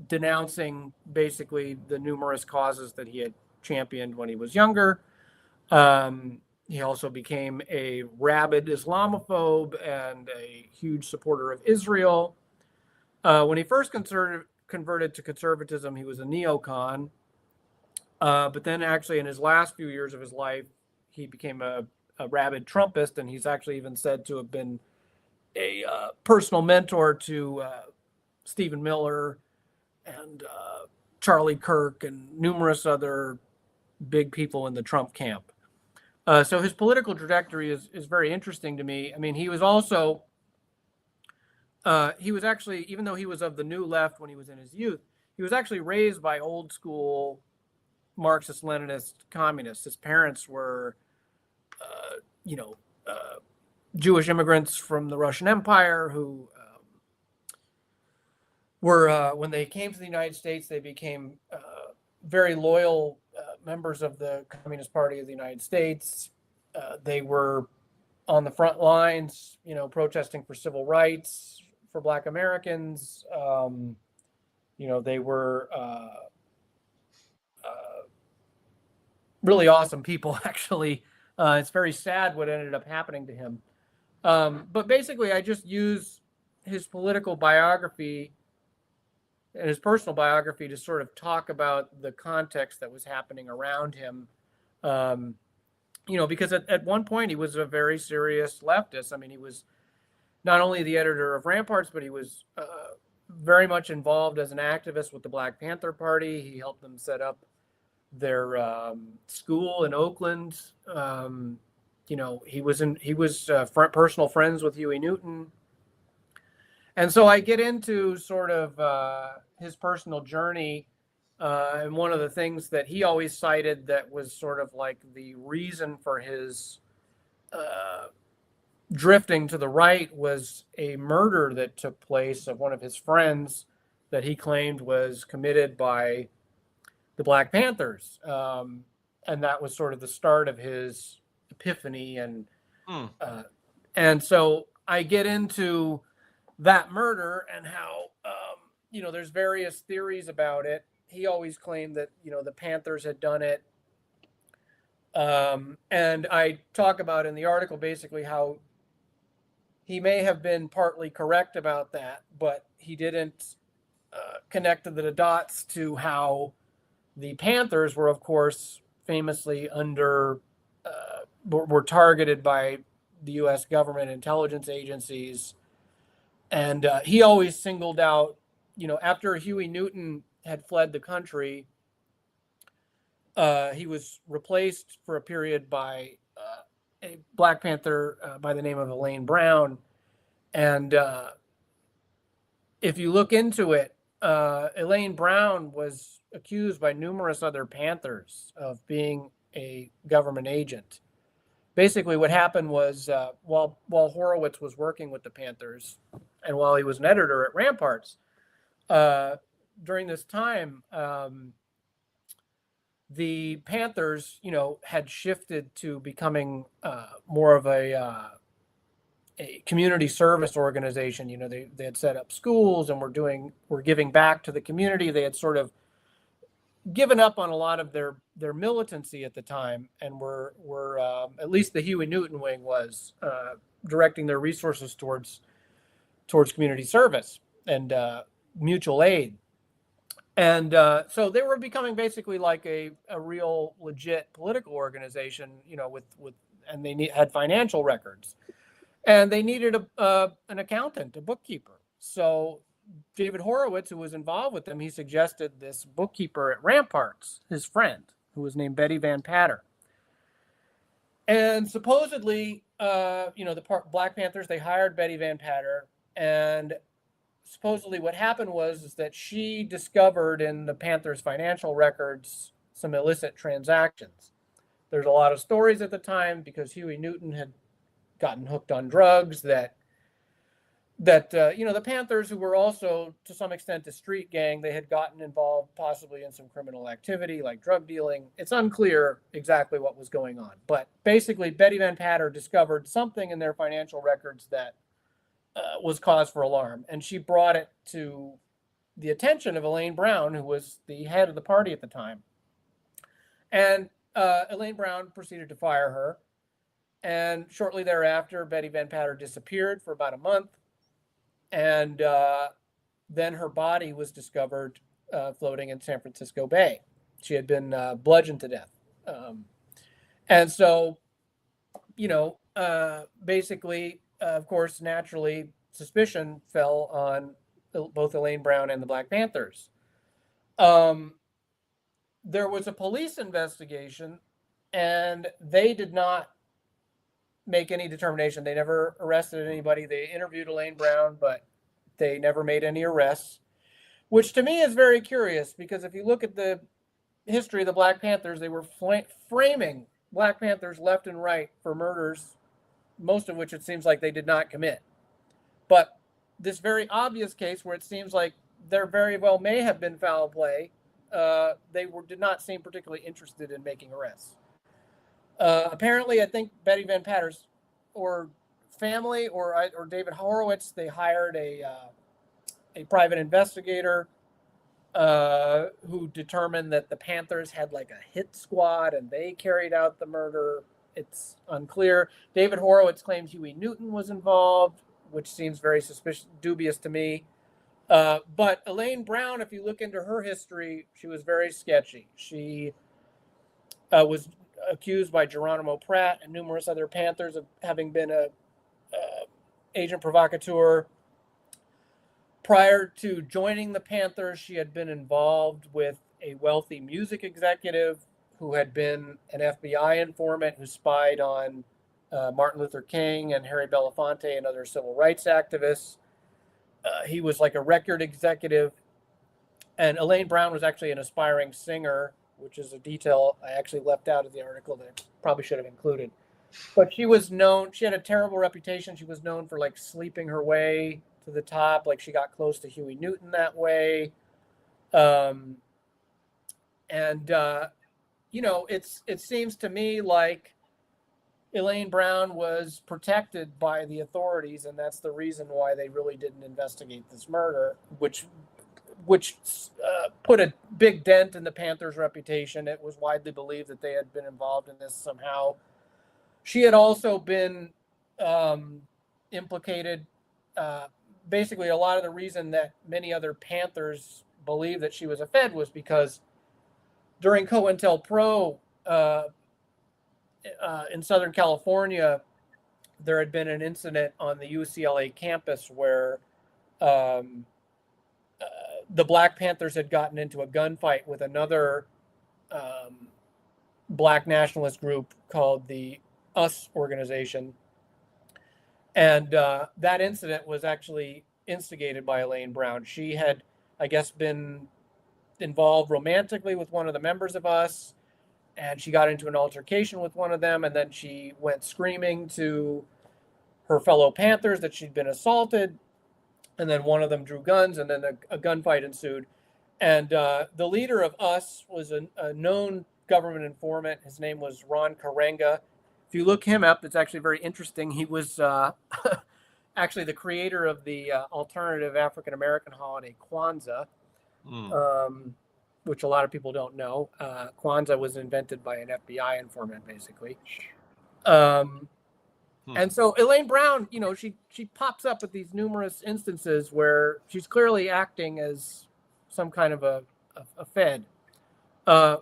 denouncing basically the numerous causes that he had championed when he was younger. He also became a rabid Islamophobe and a huge supporter of Israel. When he first converted to conservatism, he was a neocon. But then actually in his last few years of his life, he became a rabid Trumpist, and he's actually even said to have been a personal mentor to Stephen Miller and Charlie Kirk and numerous other big people in the Trump camp. So his political trajectory is very interesting to me. I mean, he was also, he was actually, even though he was of the New Left when he was in his youth, he was actually raised by old school Marxist, Leninist communists. His parents were, Jewish immigrants from the Russian Empire who were, when they came to the United States, they became very loyal members of the Communist Party of the United States. They were on the front lines, protesting for civil rights for Black Americans. They were really awesome people, actually. It's very sad what ended up happening to him. But basically, I just use his political biography and his personal biography to sort of talk about the context that was happening around him. Because at one point he was a very serious leftist. I mean, he was not only the editor of Ramparts, but he was very much involved as an activist with the Black Panther Party. He helped them set up their school in Oakland. He was personal friends with Huey Newton. And so I get into sort of his personal journey. And one of the things that he always cited that was sort of like the reason for his drifting to the right was a murder that took place of one of his friends that he claimed was committed by the Black Panthers. And that was sort of the start of his epiphany. And so I get into that murder and how, there's various theories about it. He always claimed that, the Panthers had done it. And I talk about in the article basically how he may have been partly correct about that, but he didn't connect the dots to how the Panthers were, of course, famously were targeted by the U.S. government intelligence agencies. And he always singled out, after Huey Newton had fled the country, he was replaced for a period by a Black Panther by the name of Elaine Brown. And if you look into it, Elaine Brown was accused by numerous other Panthers of being a government agent. Basically, what happened was while Horowitz was working with the Panthers and while he was an editor at Ramparts, during this time, the Panthers, had shifted to becoming more of a community service organization. They had set up schools and were giving back to the community. They had sort of given up on a lot of their militancy at the time, and were at least the Huey Newton wing was directing their resources towards community service and mutual aid. And so they were becoming basically like a real legit political organization, with and they had financial records, and they needed an accountant, a bookkeeper. So David Horowitz, who was involved with them, he suggested this bookkeeper at Ramparts, his friend, who was named Betty Van Patter. And supposedly, the Black Panthers, they hired Betty Van Patter, and supposedly what happened was that she discovered in the Panthers' financial records some illicit transactions. There's a lot of stories at the time because Huey Newton had gotten hooked on drugs that the Panthers, who were also to some extent a street gang, they had gotten involved possibly in some criminal activity like drug dealing. It's unclear exactly what was going on, but basically Betty Van Patter discovered something in their financial records that was cause for alarm, and she brought it to the attention of Elaine Brown, who was the head of the party at the time. And Elaine Brown proceeded to fire her, and shortly thereafter, Betty Van Patter disappeared for about a month. And then her body was discovered floating in San Francisco Bay. She had been bludgeoned to death. And so, basically, of course, naturally, suspicion fell on both Elaine Brown and the Black Panthers. There was a police investigation, and they did not make any determination. They never arrested anybody. They interviewed Elaine Brown, but they never made any arrests, which to me is very curious, because if you look at the history of the Black Panthers, they were framing Black Panthers left and right for murders, most of which it seems like they did not commit. But this very obvious case where it seems like there very well may have been foul play, they did not seem particularly interested in making arrests. Apparently, I think Betty Van Patter's or family or David Horowitz, they hired a private investigator who determined that the Panthers had like a hit squad and they carried out the murder. It's unclear. David Horowitz claimed Huey Newton was involved, which seems very dubious to me. But Elaine Brown, if you look into her history, she was very sketchy. She was accused by Geronimo Pratt and numerous other Panthers of having been a agent provocateur. Prior to joining the Panthers, she had been involved with a wealthy music executive who had been an FBI informant who spied on Martin Luther King and Harry Belafonte and other civil rights activists. He was like a record executive. And Elaine Brown was actually an aspiring singer, which is a detail I actually left out of the article that I probably should have included. But she was known, she had a terrible reputation. She was known for like sleeping her way to the top. Like she got close to Huey Newton that way. It seems to me like Elaine Brown was protected by the authorities, and that's the reason why they really didn't investigate this murder, which put a big dent in the Panthers' reputation. It was widely believed that they had been involved in this somehow. She had also been implicated. Basically, a lot of the reason that many other Panthers believed that she was a Fed was because during COINTELPRO in Southern California, there had been an incident on the UCLA campus where the Black Panthers had gotten into a gunfight with another Black nationalist group called the US organization. And that incident was actually instigated by Elaine Brown. She had, I guess, been involved romantically with one of the members of US, and she got into an altercation with one of them, and then she went screaming to her fellow Panthers that she'd been assaulted. And then one of them drew guns, and then a gunfight ensued. And the leader of US was a known government informant. His name was Ron Karenga. If you look him up, it's actually very interesting. He was actually the creator of the alternative African-American holiday, Kwanzaa, which a lot of people don't know. Kwanzaa was invented by an FBI informant, basically. And so Elaine Brown, she pops up at these numerous instances where she's clearly acting as some kind of a Fed.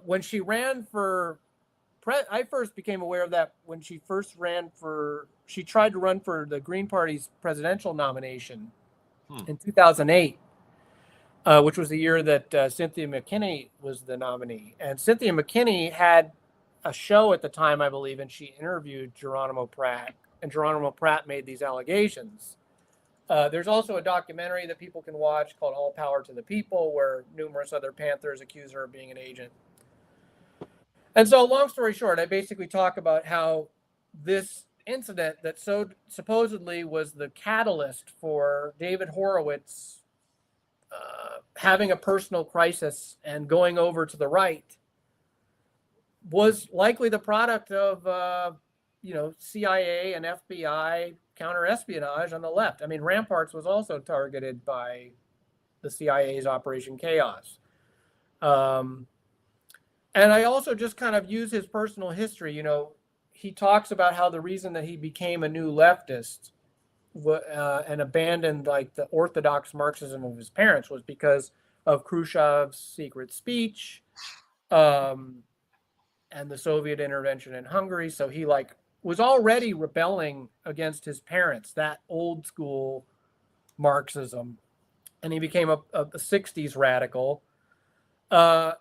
When she ran for I first became aware of that when she tried to run for the Green Party's presidential nomination in 2008, which was the year that Cynthia McKinney was the nominee. And Cynthia McKinney had a show at the time, I believe, and she interviewed Geronimo Pratt, and Geronimo Pratt made these allegations. There's also a documentary that people can watch called All Power to the People, where numerous other Panthers accuse her of being an agent. And so, long story short, I basically talk about how this incident that so supposedly was the catalyst for David Horowitz having a personal crisis and going over to the right was likely the product of, CIA and FBI counter-espionage on the left. I mean, Ramparts was also targeted by the CIA's Operation Chaos. And I also just kind of use his personal history. He talks about how the reason that he became a new leftist and abandoned like the orthodox Marxism of his parents was because of Khrushchev's secret speech and the Soviet intervention in Hungary. So he was already rebelling against his parents, that old school Marxism. And he became a 60s radical. And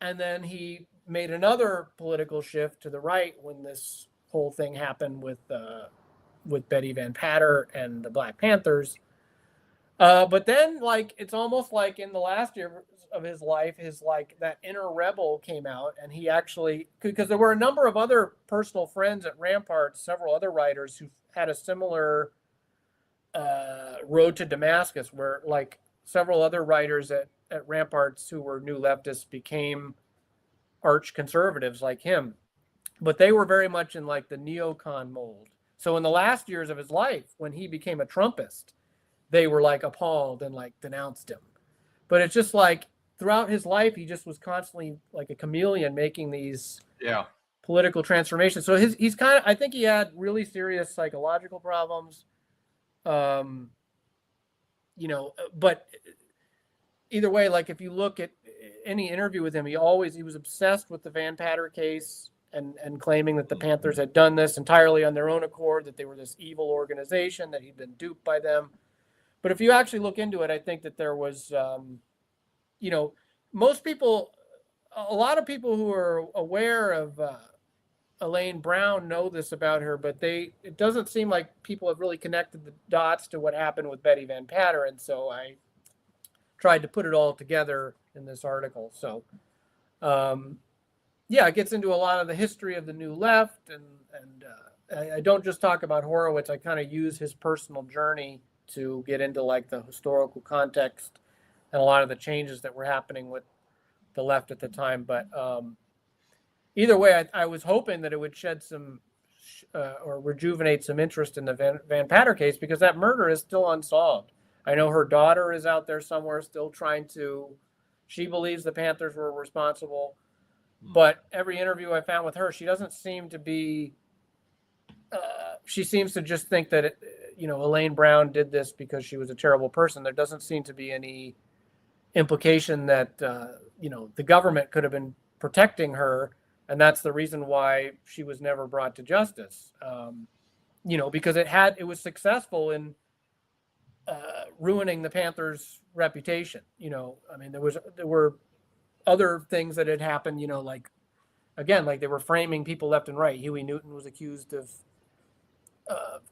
then he made another political shift to the right when this whole thing happened with Betty Van Patter and the Black Panthers. But then, it's almost like in the last year of his life, that inner rebel came out, and he actually, because there were a number of other personal friends at Rampart, several other writers who had a similar road to Damascus, where several other writers at Ramparts who were new leftists became arch conservatives like him, but they were very much in the neocon mold. So in the last years of his life, when he became a Trumpist, they were appalled and denounced him. But it's just throughout his life, he just was constantly like a chameleon making these political transformations. So he's kind of, I think he had really serious psychological problems. But either way, if you look at any interview with him, he was obsessed with the Van Patter case and claiming that the Panthers had done this entirely on their own accord, that they were this evil organization, that he'd been duped by them. But if you actually look into it, I think that there was, most people, a lot of people who are aware of Elaine Brown know this about her, but it doesn't seem like people have really connected the dots to what happened with Betty Van Patter. And so I tried to put it all together in this article. So, it gets into a lot of the history of the New Left, and I don't just talk about Horowitz. I kind of use his personal journey to get into the historical context and a lot of the changes that were happening with the left at the time. But either way, I was hoping that it would shed some or rejuvenate some interest in the Van Patter case, because that murder is still unsolved. I know her daughter is out there somewhere still she believes the Panthers were responsible, but every interview I found with her, she doesn't seem to be, she seems to just think that, Elaine Brown did this because she was a terrible person. There doesn't seem to be any implication that, the government could have been protecting her, and that's the reason why she was never brought to justice. Because it was successful in ruining the Panthers' reputation. There were other things that had happened, they were framing people left and right. Huey Newton was accused of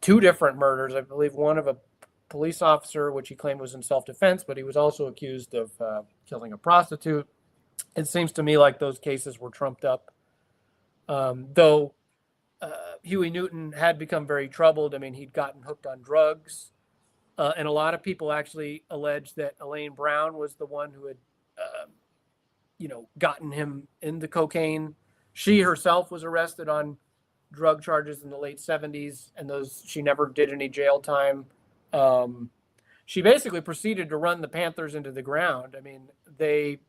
2 different murders. I believe one of a police officer, which he claimed was in self-defense, but he was also accused of killing a prostitute. It seems to me like those cases were trumped up. Though Huey Newton had become very troubled. He'd gotten hooked on drugs. And a lot of people actually allege that Elaine Brown was the one who had, gotten him into cocaine. She herself was arrested on drug charges in the late 70s, and she never did any jail time. She basically proceeded to run the Panthers into the ground. They,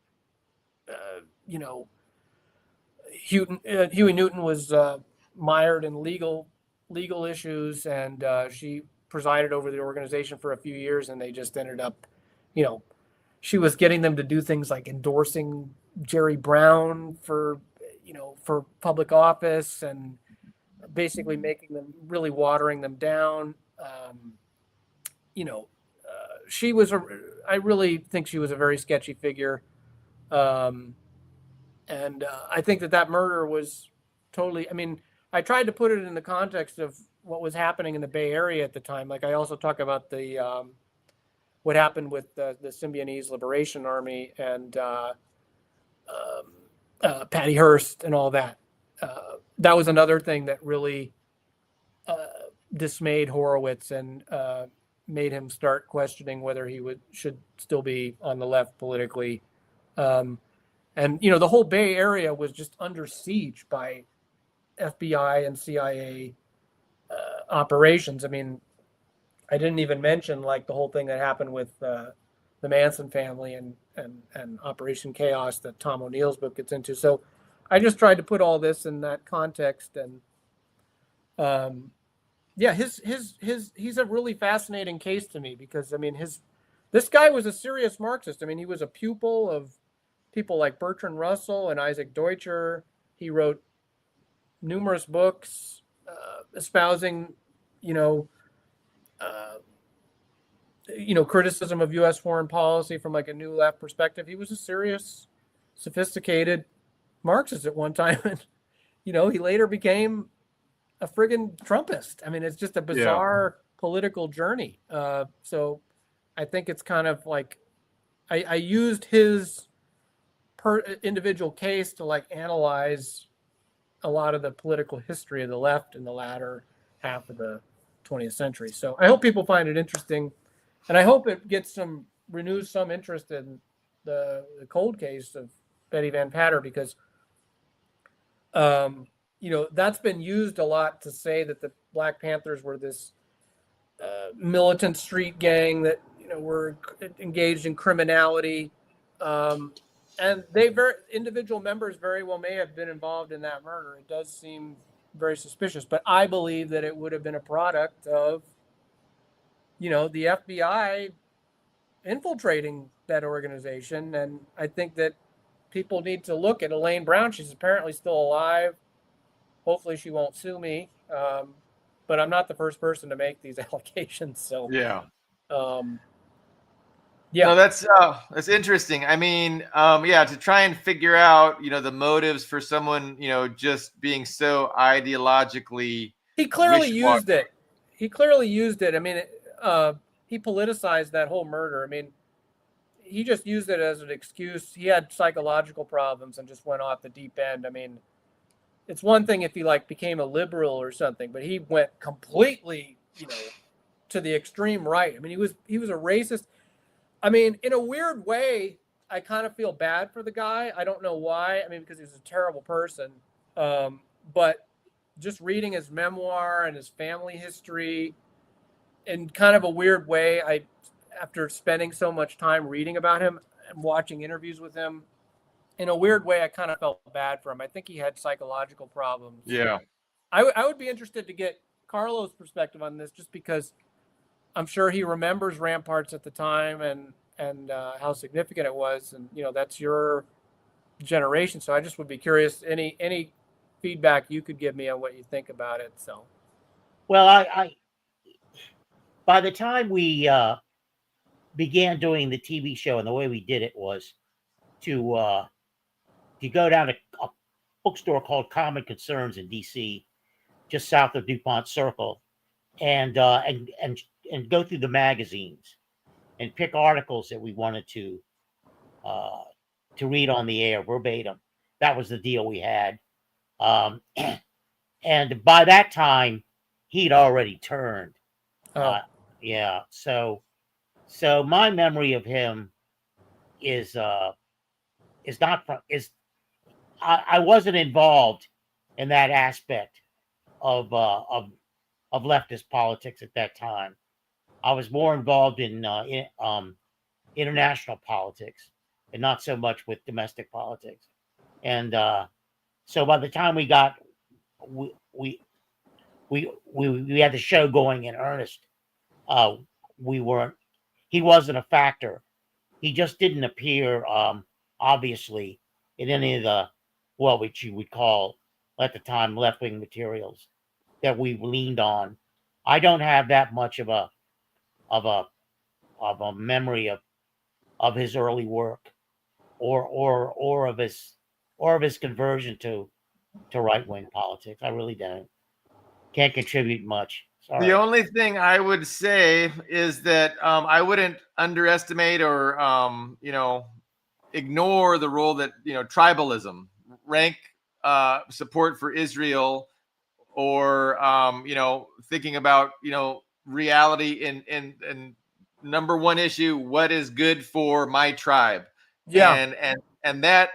Huey Newton was mired in legal issues, and she presided over the organization for a few years, and they just ended up, she was getting them to do things like endorsing Jerry Brown for, for public office and basically making them, really watering them down. She was I really think she was a very sketchy figure. And I think that murder was totally, I mean, I tried to put it in the context of what was happening in the Bay Area at the time. Like I also talk about what happened with the Symbionese Liberation Army and Patty Hearst and all that. That was another thing that really dismayed Horowitz and made him start questioning whether he should still be on the left politically. And the whole Bay Area was just under siege by FBI and CIA operations. I mean, I didn't even mention like the whole thing that happened with the Manson family and Operation Chaos that Tom O'Neill's book gets into. So I just tried to put all this in that context. And he's a really fascinating case to me because, I mean, this guy was a serious Marxist. I mean, he was a pupil of people like Bertrand Russell and Isaac Deutscher. He wrote numerous books espousing, criticism of U.S. foreign policy from like a new left perspective. He was a serious, sophisticated Marxist at one time, and he later became a friggin' Trumpist. I mean, it's just a bizarre political journey. So I think it's kind of like I used his individual case to like analyze a lot of the political history of the left in the latter half of the 20th century. So I hope people find it interesting, and I hope it renews some interest in the cold case of Betty Van Patter, because that's been used a lot to say that the Black Panthers were this militant street gang that were engaged in criminality, and individual members very well may have been involved in that murder. It does seem very suspicious, but I believe that it would have been a product of the FBI infiltrating that organization. And I think that people need to look at Elaine Brown. She's apparently still alive. Hopefully she won't sue me. But I'm not the first person to make these allegations. So no, that's interesting. I mean, to try and figure out, the motives for someone, just being so ideologically. He clearly used it. I mean, he politicized that whole murder. I mean, he just used it as an excuse. He had psychological problems and just went off the deep end. I mean, it's one thing if he like became a liberal or something, but he went completely, to the extreme right. I mean, he was a racist. I mean, in a weird way, I kind of feel bad for the guy. I don't know why. I mean, because he's a terrible person. But just reading his memoir and his family history in kind of a weird way, after spending so much time reading about him and watching interviews with him, in a weird way, I kind of felt bad for him. I think he had psychological problems. Yeah. I would be interested to get Carlo's perspective on this, just because I'm sure he remembers Ramparts at the time and how significant it was. And, that's your generation. So I just would be curious, any feedback you could give me on what you think about it. So, well, I by the time we began doing the TV show, and the way we did it was to go down to a bookstore called Common Concerns in DC, just south of DuPont Circle, and go through the magazines and pick articles that we wanted to read on the air verbatim. That was the deal we had. And by that time, he'd already turned. Yeah. So my memory of him is not from I wasn't involved in that aspect of leftist politics at that time. I was more involved in international politics and not so much with domestic politics. And so by the time we had the show going in earnest, he wasn't a factor. He just didn't appear obviously in any of which you would call at the time left-wing materials that we leaned on. I don't have that much of a of a of a memory of his early work or of his conversion to right-wing politics. I really don't. Can't contribute much. Sorry. The only thing I would say is that I wouldn't underestimate or ignore the role that tribalism, rank support for Israel, or thinking about reality in number one issue, what is good for my tribe. Yeah. And that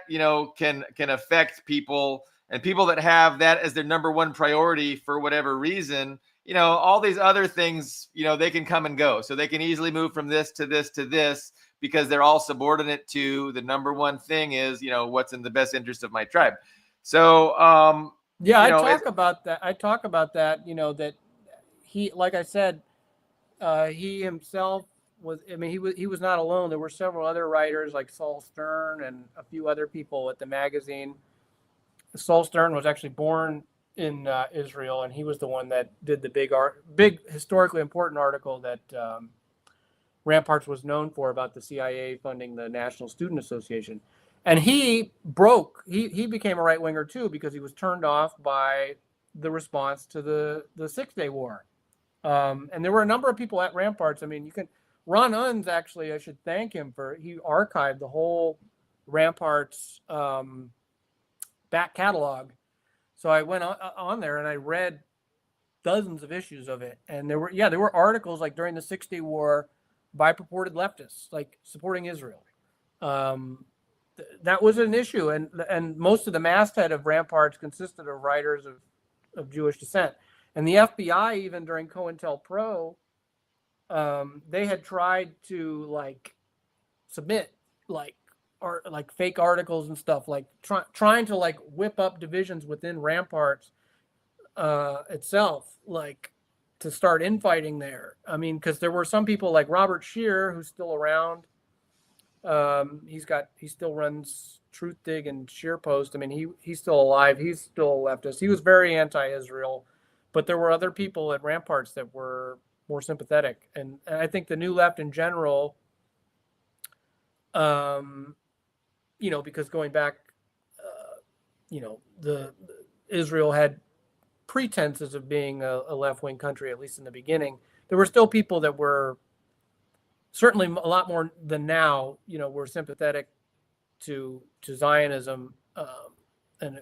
can affect people, and people that have that as their number one priority for whatever reason, all these other things, they can come and go. So they can easily move from this to this to this, because they're all subordinate to the number one thing is, what's in the best interest of my tribe. So yeah, I talk about that. That he, like I said, he himself was, he was not alone. There were several other writers like Saul Stern and a few other people at the magazine. Saul Stern was actually born in Israel, and he was the one that did the big historically important article that Ramparts was known for about the CIA funding the National Student Association. And he became a right winger too, because he was turned off by the response to the 6 Day War. And there were a number of people at Ramparts. Ron Unz, actually, I should thank him he archived the whole Ramparts back catalog. So I went on there and I read dozens of issues of it. And there were articles like during the 6 Day War by purported leftists, like supporting Israel. That was an issue. And most of the masthead of Ramparts consisted of writers of Jewish descent. And the FBI, even during COINTELPRO, they had tried to submit fake articles and stuff, trying to whip up divisions within Ramparts itself, to start infighting there. Because there were some people like Robert Scheer, who's still around. He still runs Truth Dig and Scheer Post. He's still alive. He's still a leftist. He was very anti-Israel, but there were other people at Ramparts that were more sympathetic. And I think the New Left in general, because going back, the Israel had pretenses of being a left-wing country, at least in the beginning. There were still people that were certainly a lot more than now, were sympathetic to Zionism. And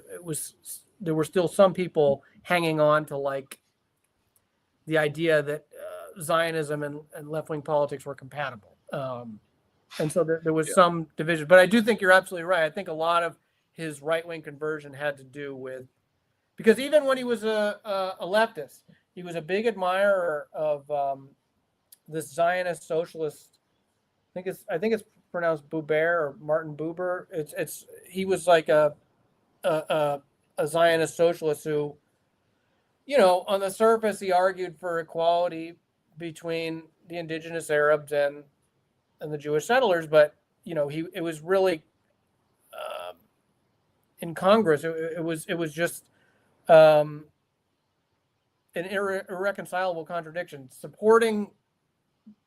there were still some people hanging on to the idea that Zionism and left-wing politics were compatible. And so there was some division. But I do think you're absolutely right. I think a lot of his right-wing conversion had to do with, because even when he was a leftist, he was a big admirer of this Zionist socialist. I think it's pronounced Buber or Martin Buber. He was like a Zionist socialist who, on the surface, he argued for equality between the indigenous Arabs and the Jewish settlers, but it was really in Congress. It was just an irreconcilable contradiction. Supporting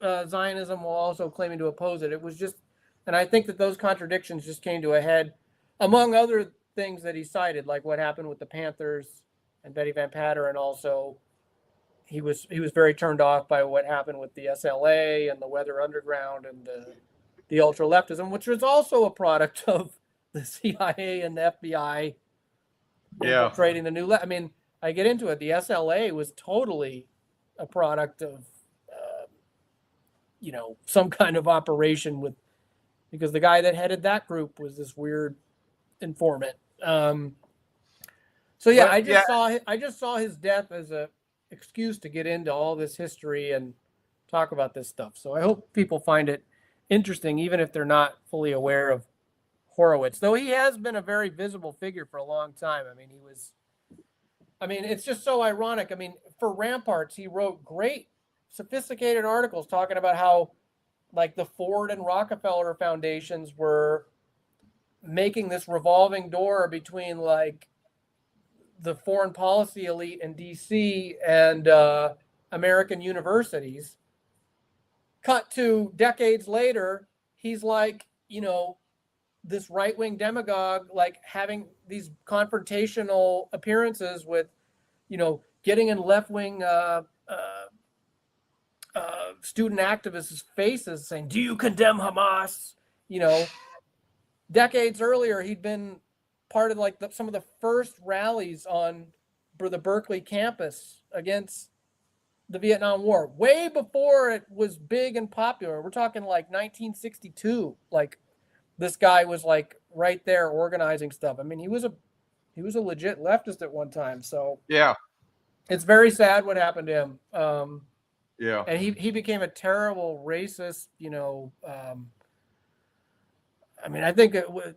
Zionism while also claiming to oppose it. It was just, and I think that those contradictions just came to a head, among other things that he cited, like what happened with the Panthers and Betty Van Patter, and also he was very turned off by what happened with the SLA and the Weather Underground and the ultra leftism, which was also a product of the CIA and the FBI infiltrating the New Left. I get into it. The SLA was totally a product of some kind of operation because the guy that headed that group was this weird informant. I just saw his death as a excuse to get into all this history and talk about this stuff. So I hope people find it interesting, even if they're not fully aware of Horowitz, though he has been a very visible figure for a long time. It's just so ironic. For Ramparts, he wrote great, sophisticated articles talking about how, the Ford and Rockefeller foundations were making this revolving door between like the foreign policy elite in DC and American universities. Cut to decades later, he's like, this right-wing demagogue, like having these confrontational appearances with, getting in left-wing student activists' faces saying, "Do you condemn Hamas?" Decades earlier, he'd been part of like some of the first rallies on the Berkeley campus against the Vietnam War, way before it was big and popular. We're talking like 1962. Like this guy was like right there organizing stuff. I mean, he was a legit leftist at one time. So Yeah. it's very sad what happened to him. Yeah. And he became a terrible racist, I mean, I think it would,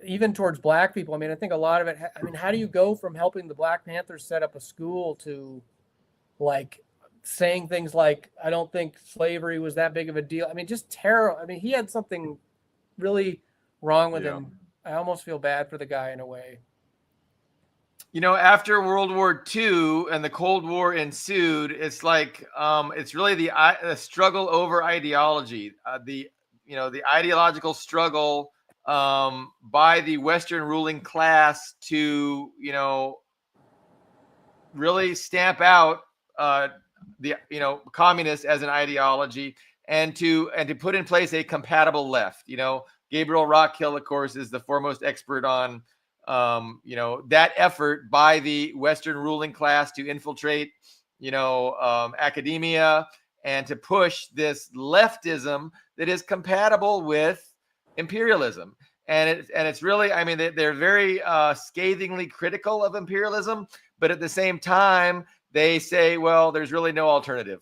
even towards black people. I mean, I think a lot of it, I mean, how do you go from helping the Black Panthers set up a school to like saying things like, I don't think slavery was that big of a deal. I mean, just terrible. I mean, he had something really wrong with him. I almost feel bad for the guy in a way. After World War II and the Cold War ensued, it's like it's really the struggle over ideology, the ideological struggle by the Western ruling class to really stamp out the communists as an ideology and to put in place a compatible left. Gabriel Rockhill, of course, is the foremost expert on that effort by the Western ruling class to infiltrate, academia and to push this leftism that is compatible with imperialism. And it's really, I mean, they're very scathingly critical of imperialism, but at the same time, they say, well, there's really no alternative.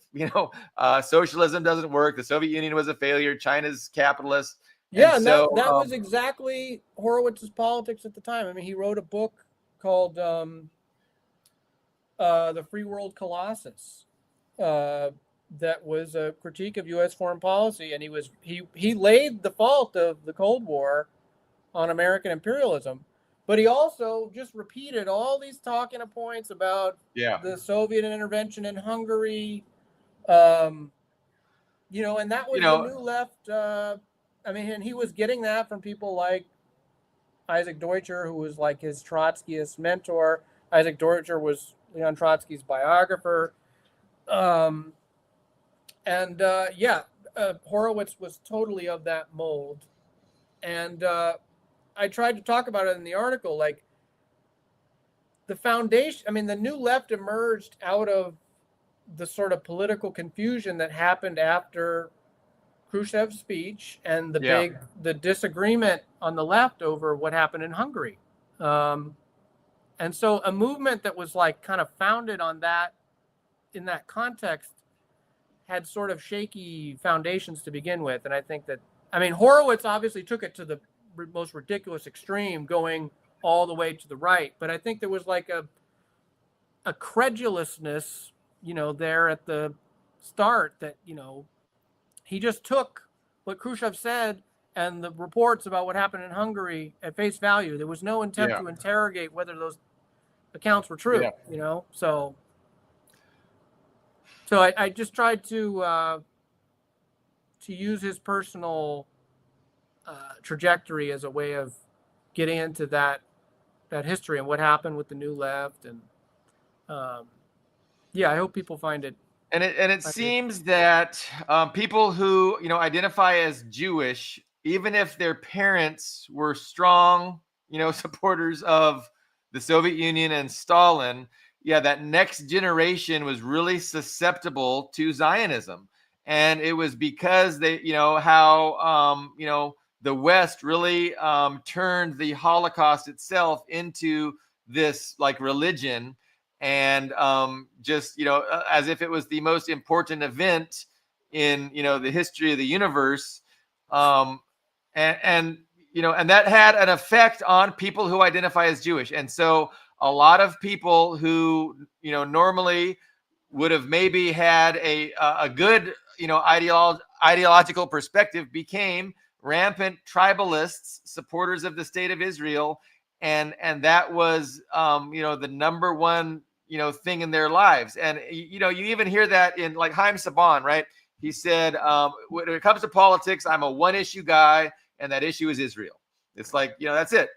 Socialism doesn't work. The Soviet Union was a failure. China's capitalist. Yeah, and that was exactly Horowitz's politics at the time. I mean, he wrote a book called The Free World Colossus that was a critique of U.S. foreign policy, and he laid the fault of the Cold War on American imperialism, but he also just repeated all these talking points about the Soviet intervention in Hungary, and that was the new left. I mean, and he was getting that from people like Isaac Deutscher, who was like his Trotskyist mentor. Isaac Deutscher was Leon Trotsky's biographer. Horowitz was totally of that mold. And I tried to talk about it in the article, like the foundation. I mean, the new left emerged out of the sort of political confusion that happened after Khrushchev's speech and the disagreement on the left over what happened in Hungary. And so a movement that was like kind of founded on that, in that context, had sort of shaky foundations to begin with. And I think that, I mean, Horowitz obviously took it to the most ridiculous extreme, going all the way to the right. But I think there was like a credulousness, there at the start that, he just took what Khrushchev said and the reports about what happened in Hungary at face value. There was no intent to interrogate whether those accounts were true, So I just tried to use his personal trajectory as a way of getting into that history and what happened with the New Left. And I hope people find it. And it seems that people who identify as Jewish, even if their parents were strong supporters of the Soviet Union and Stalin, that next generation was really susceptible to Zionism, and it was because they how the West really turned the Holocaust itself into this like religion. And just as if it was the most important event in the history of the universe, and that had an effect on people who identify as Jewish. And so a lot of people who normally would have maybe had a good ideological perspective became rampant tribalists, supporters of the state of Israel, and that was the number one thing in their lives. And you even hear that in like Haim Saban, right? He said, when it comes to politics, I'm a one issue guy, and that issue is Israel. It's like, that's it.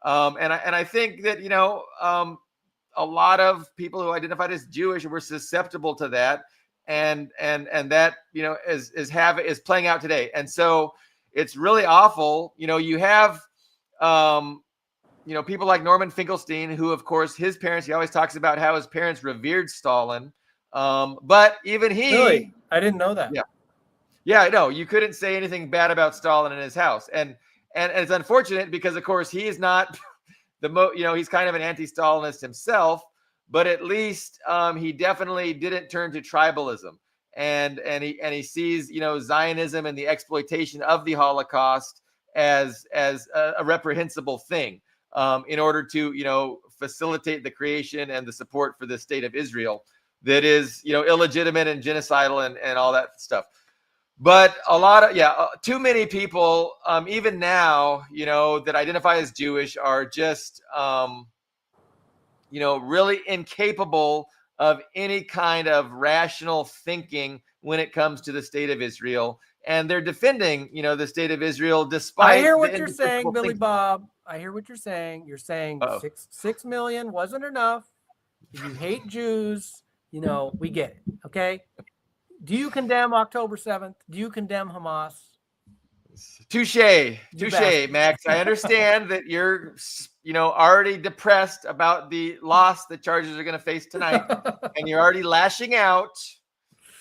And I think that a lot of people who identified as Jewish were susceptible to that, and that is playing out today. And so it's really awful. You have people like Norman Finkelstein, who, of course, his parents, he always talks about how his parents revered Stalin. But even he, really, I didn't know that. Yeah, I know. You couldn't say anything bad about Stalin in his house. And it's unfortunate because, of course, he is not he's kind of an anti-Stalinist himself, but at least he definitely didn't turn to tribalism. And he sees, Zionism and the exploitation of the Holocaust as a reprehensible thing, in order to, facilitate the creation and the support for the state of Israel that is, illegitimate and genocidal and all that stuff. But a lot of, too many people, even now, that identify as Jewish are just, really incapable of any kind of rational thinking when it comes to the state of Israel. And they're defending, the state of Israel despite. I hear what you're saying, Billy Bob. I hear what you're saying. You're saying 6 million wasn't enough. You hate Jews. We get it. Okay. Do you condemn October 7th? Do you condemn Hamas? Touche, Max. I understand that you're, already depressed about the loss the Chargers are going to face tonight, and you're already lashing out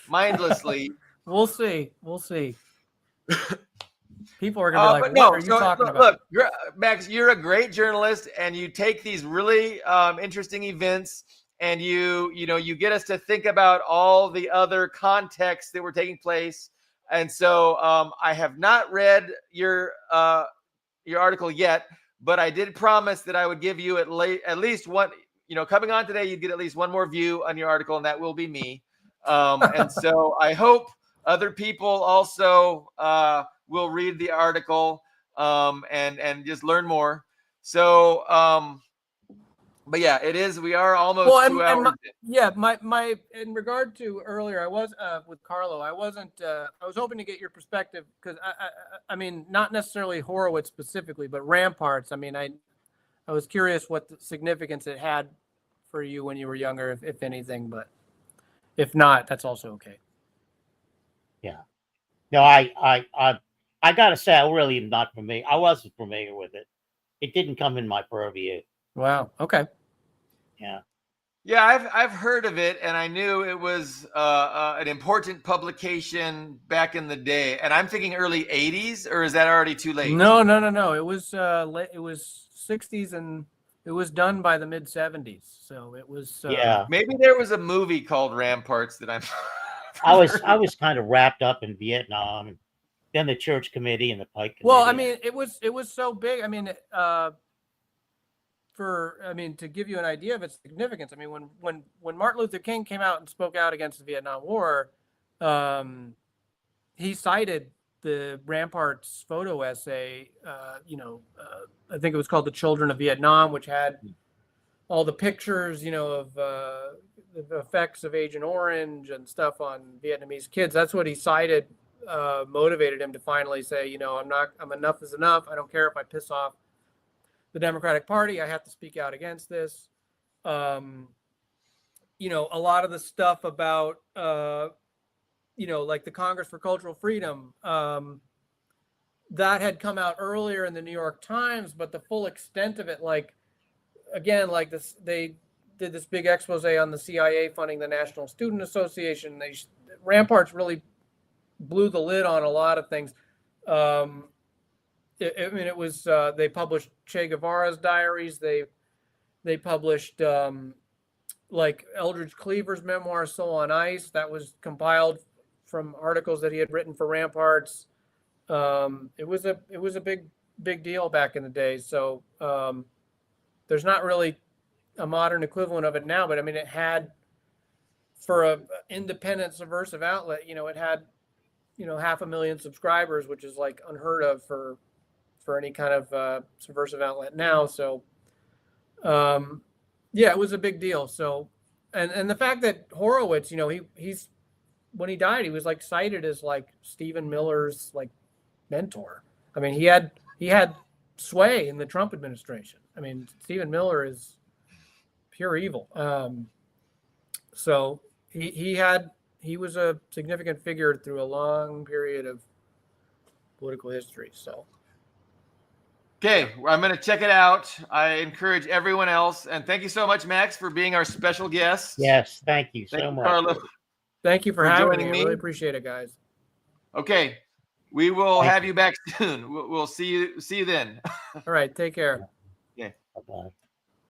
mindlessly. We'll see. People are going to be like, what are you talking about? Look, Max, you're a great journalist, and you take these really interesting events, and you get us to think about all the other contexts that were taking place. And so I have not read your article yet, but I did promise that I would give you at least one, coming on today, you'd get at least one more view on your article, and that will be me. And so I hope other people also will read the article and just learn more. So, but yeah, it is. We are almost 2 hours. My in regard to earlier, I was with Carlo. I wasn't. I was hoping to get your perspective because I mean, not necessarily Horowitz specifically, but Ramparts. I mean, I was curious what the significance it had for you when you were younger, if anything. But if not, that's also okay. Yeah. No, I gotta say, I really am not familiar. I wasn't familiar with it. It didn't come in my purview. Wow. Okay. Yeah, I've heard of it, and I knew it was an important publication back in the day. And I'm thinking early '80s, or is that already too late? No. It was it was '60s, and it was done by the mid '70s. So it was. Maybe there was a movie called Ramparts that I'm. I was kind of wrapped up in Vietnam, and then the Church Committee and the Pike Committee. Well, I mean, it was so big. I mean, to give you an idea of its significance, I mean, when Martin Luther King came out and spoke out against the Vietnam War, he cited the Ramparts photo essay. I think it was called "The Children of Vietnam," which had all the pictures, of the effects of Agent Orange and stuff on Vietnamese kids. That's what he cited, motivated him to finally say, I'm enough is enough. I don't care if I piss off the Democratic Party. I have to speak out against this. A lot of the stuff about, like the Congress for Cultural Freedom, that had come out earlier in the New York Times, but the full extent of it, they did this big expose on the CIA funding the National Student Association. Ramparts really blew the lid on a lot of things. It was they published Che Guevara's diaries. They published Eldridge Cleaver's memoir, Soul on Ice, that was compiled from articles that he had written for Ramparts. It was a big deal back in the day. So there's not really a modern equivalent of it now, but I mean, it had, for a independent subversive outlet, it had, 500,000 subscribers, which is like unheard of for any kind of subversive outlet now. So, yeah, it was a big deal. So, and the fact that Horowitz, he's when he died, he was like cited as like Stephen Miller's like mentor. I mean, he had sway in the Trump administration. I mean, Stephen Miller is pure evil. So he was a significant figure through a long period of political history. So. Okay, I'm going to check it out. I encourage everyone else. And thank you so much, Max, for being our special guest. Yes, thank you Thank so you, much. Carla. Thank you for having me. joining I me. really appreciate it, guys. Okay, we will Thank have you. you back soon. We'll see you then. All right, take care. Bye-bye.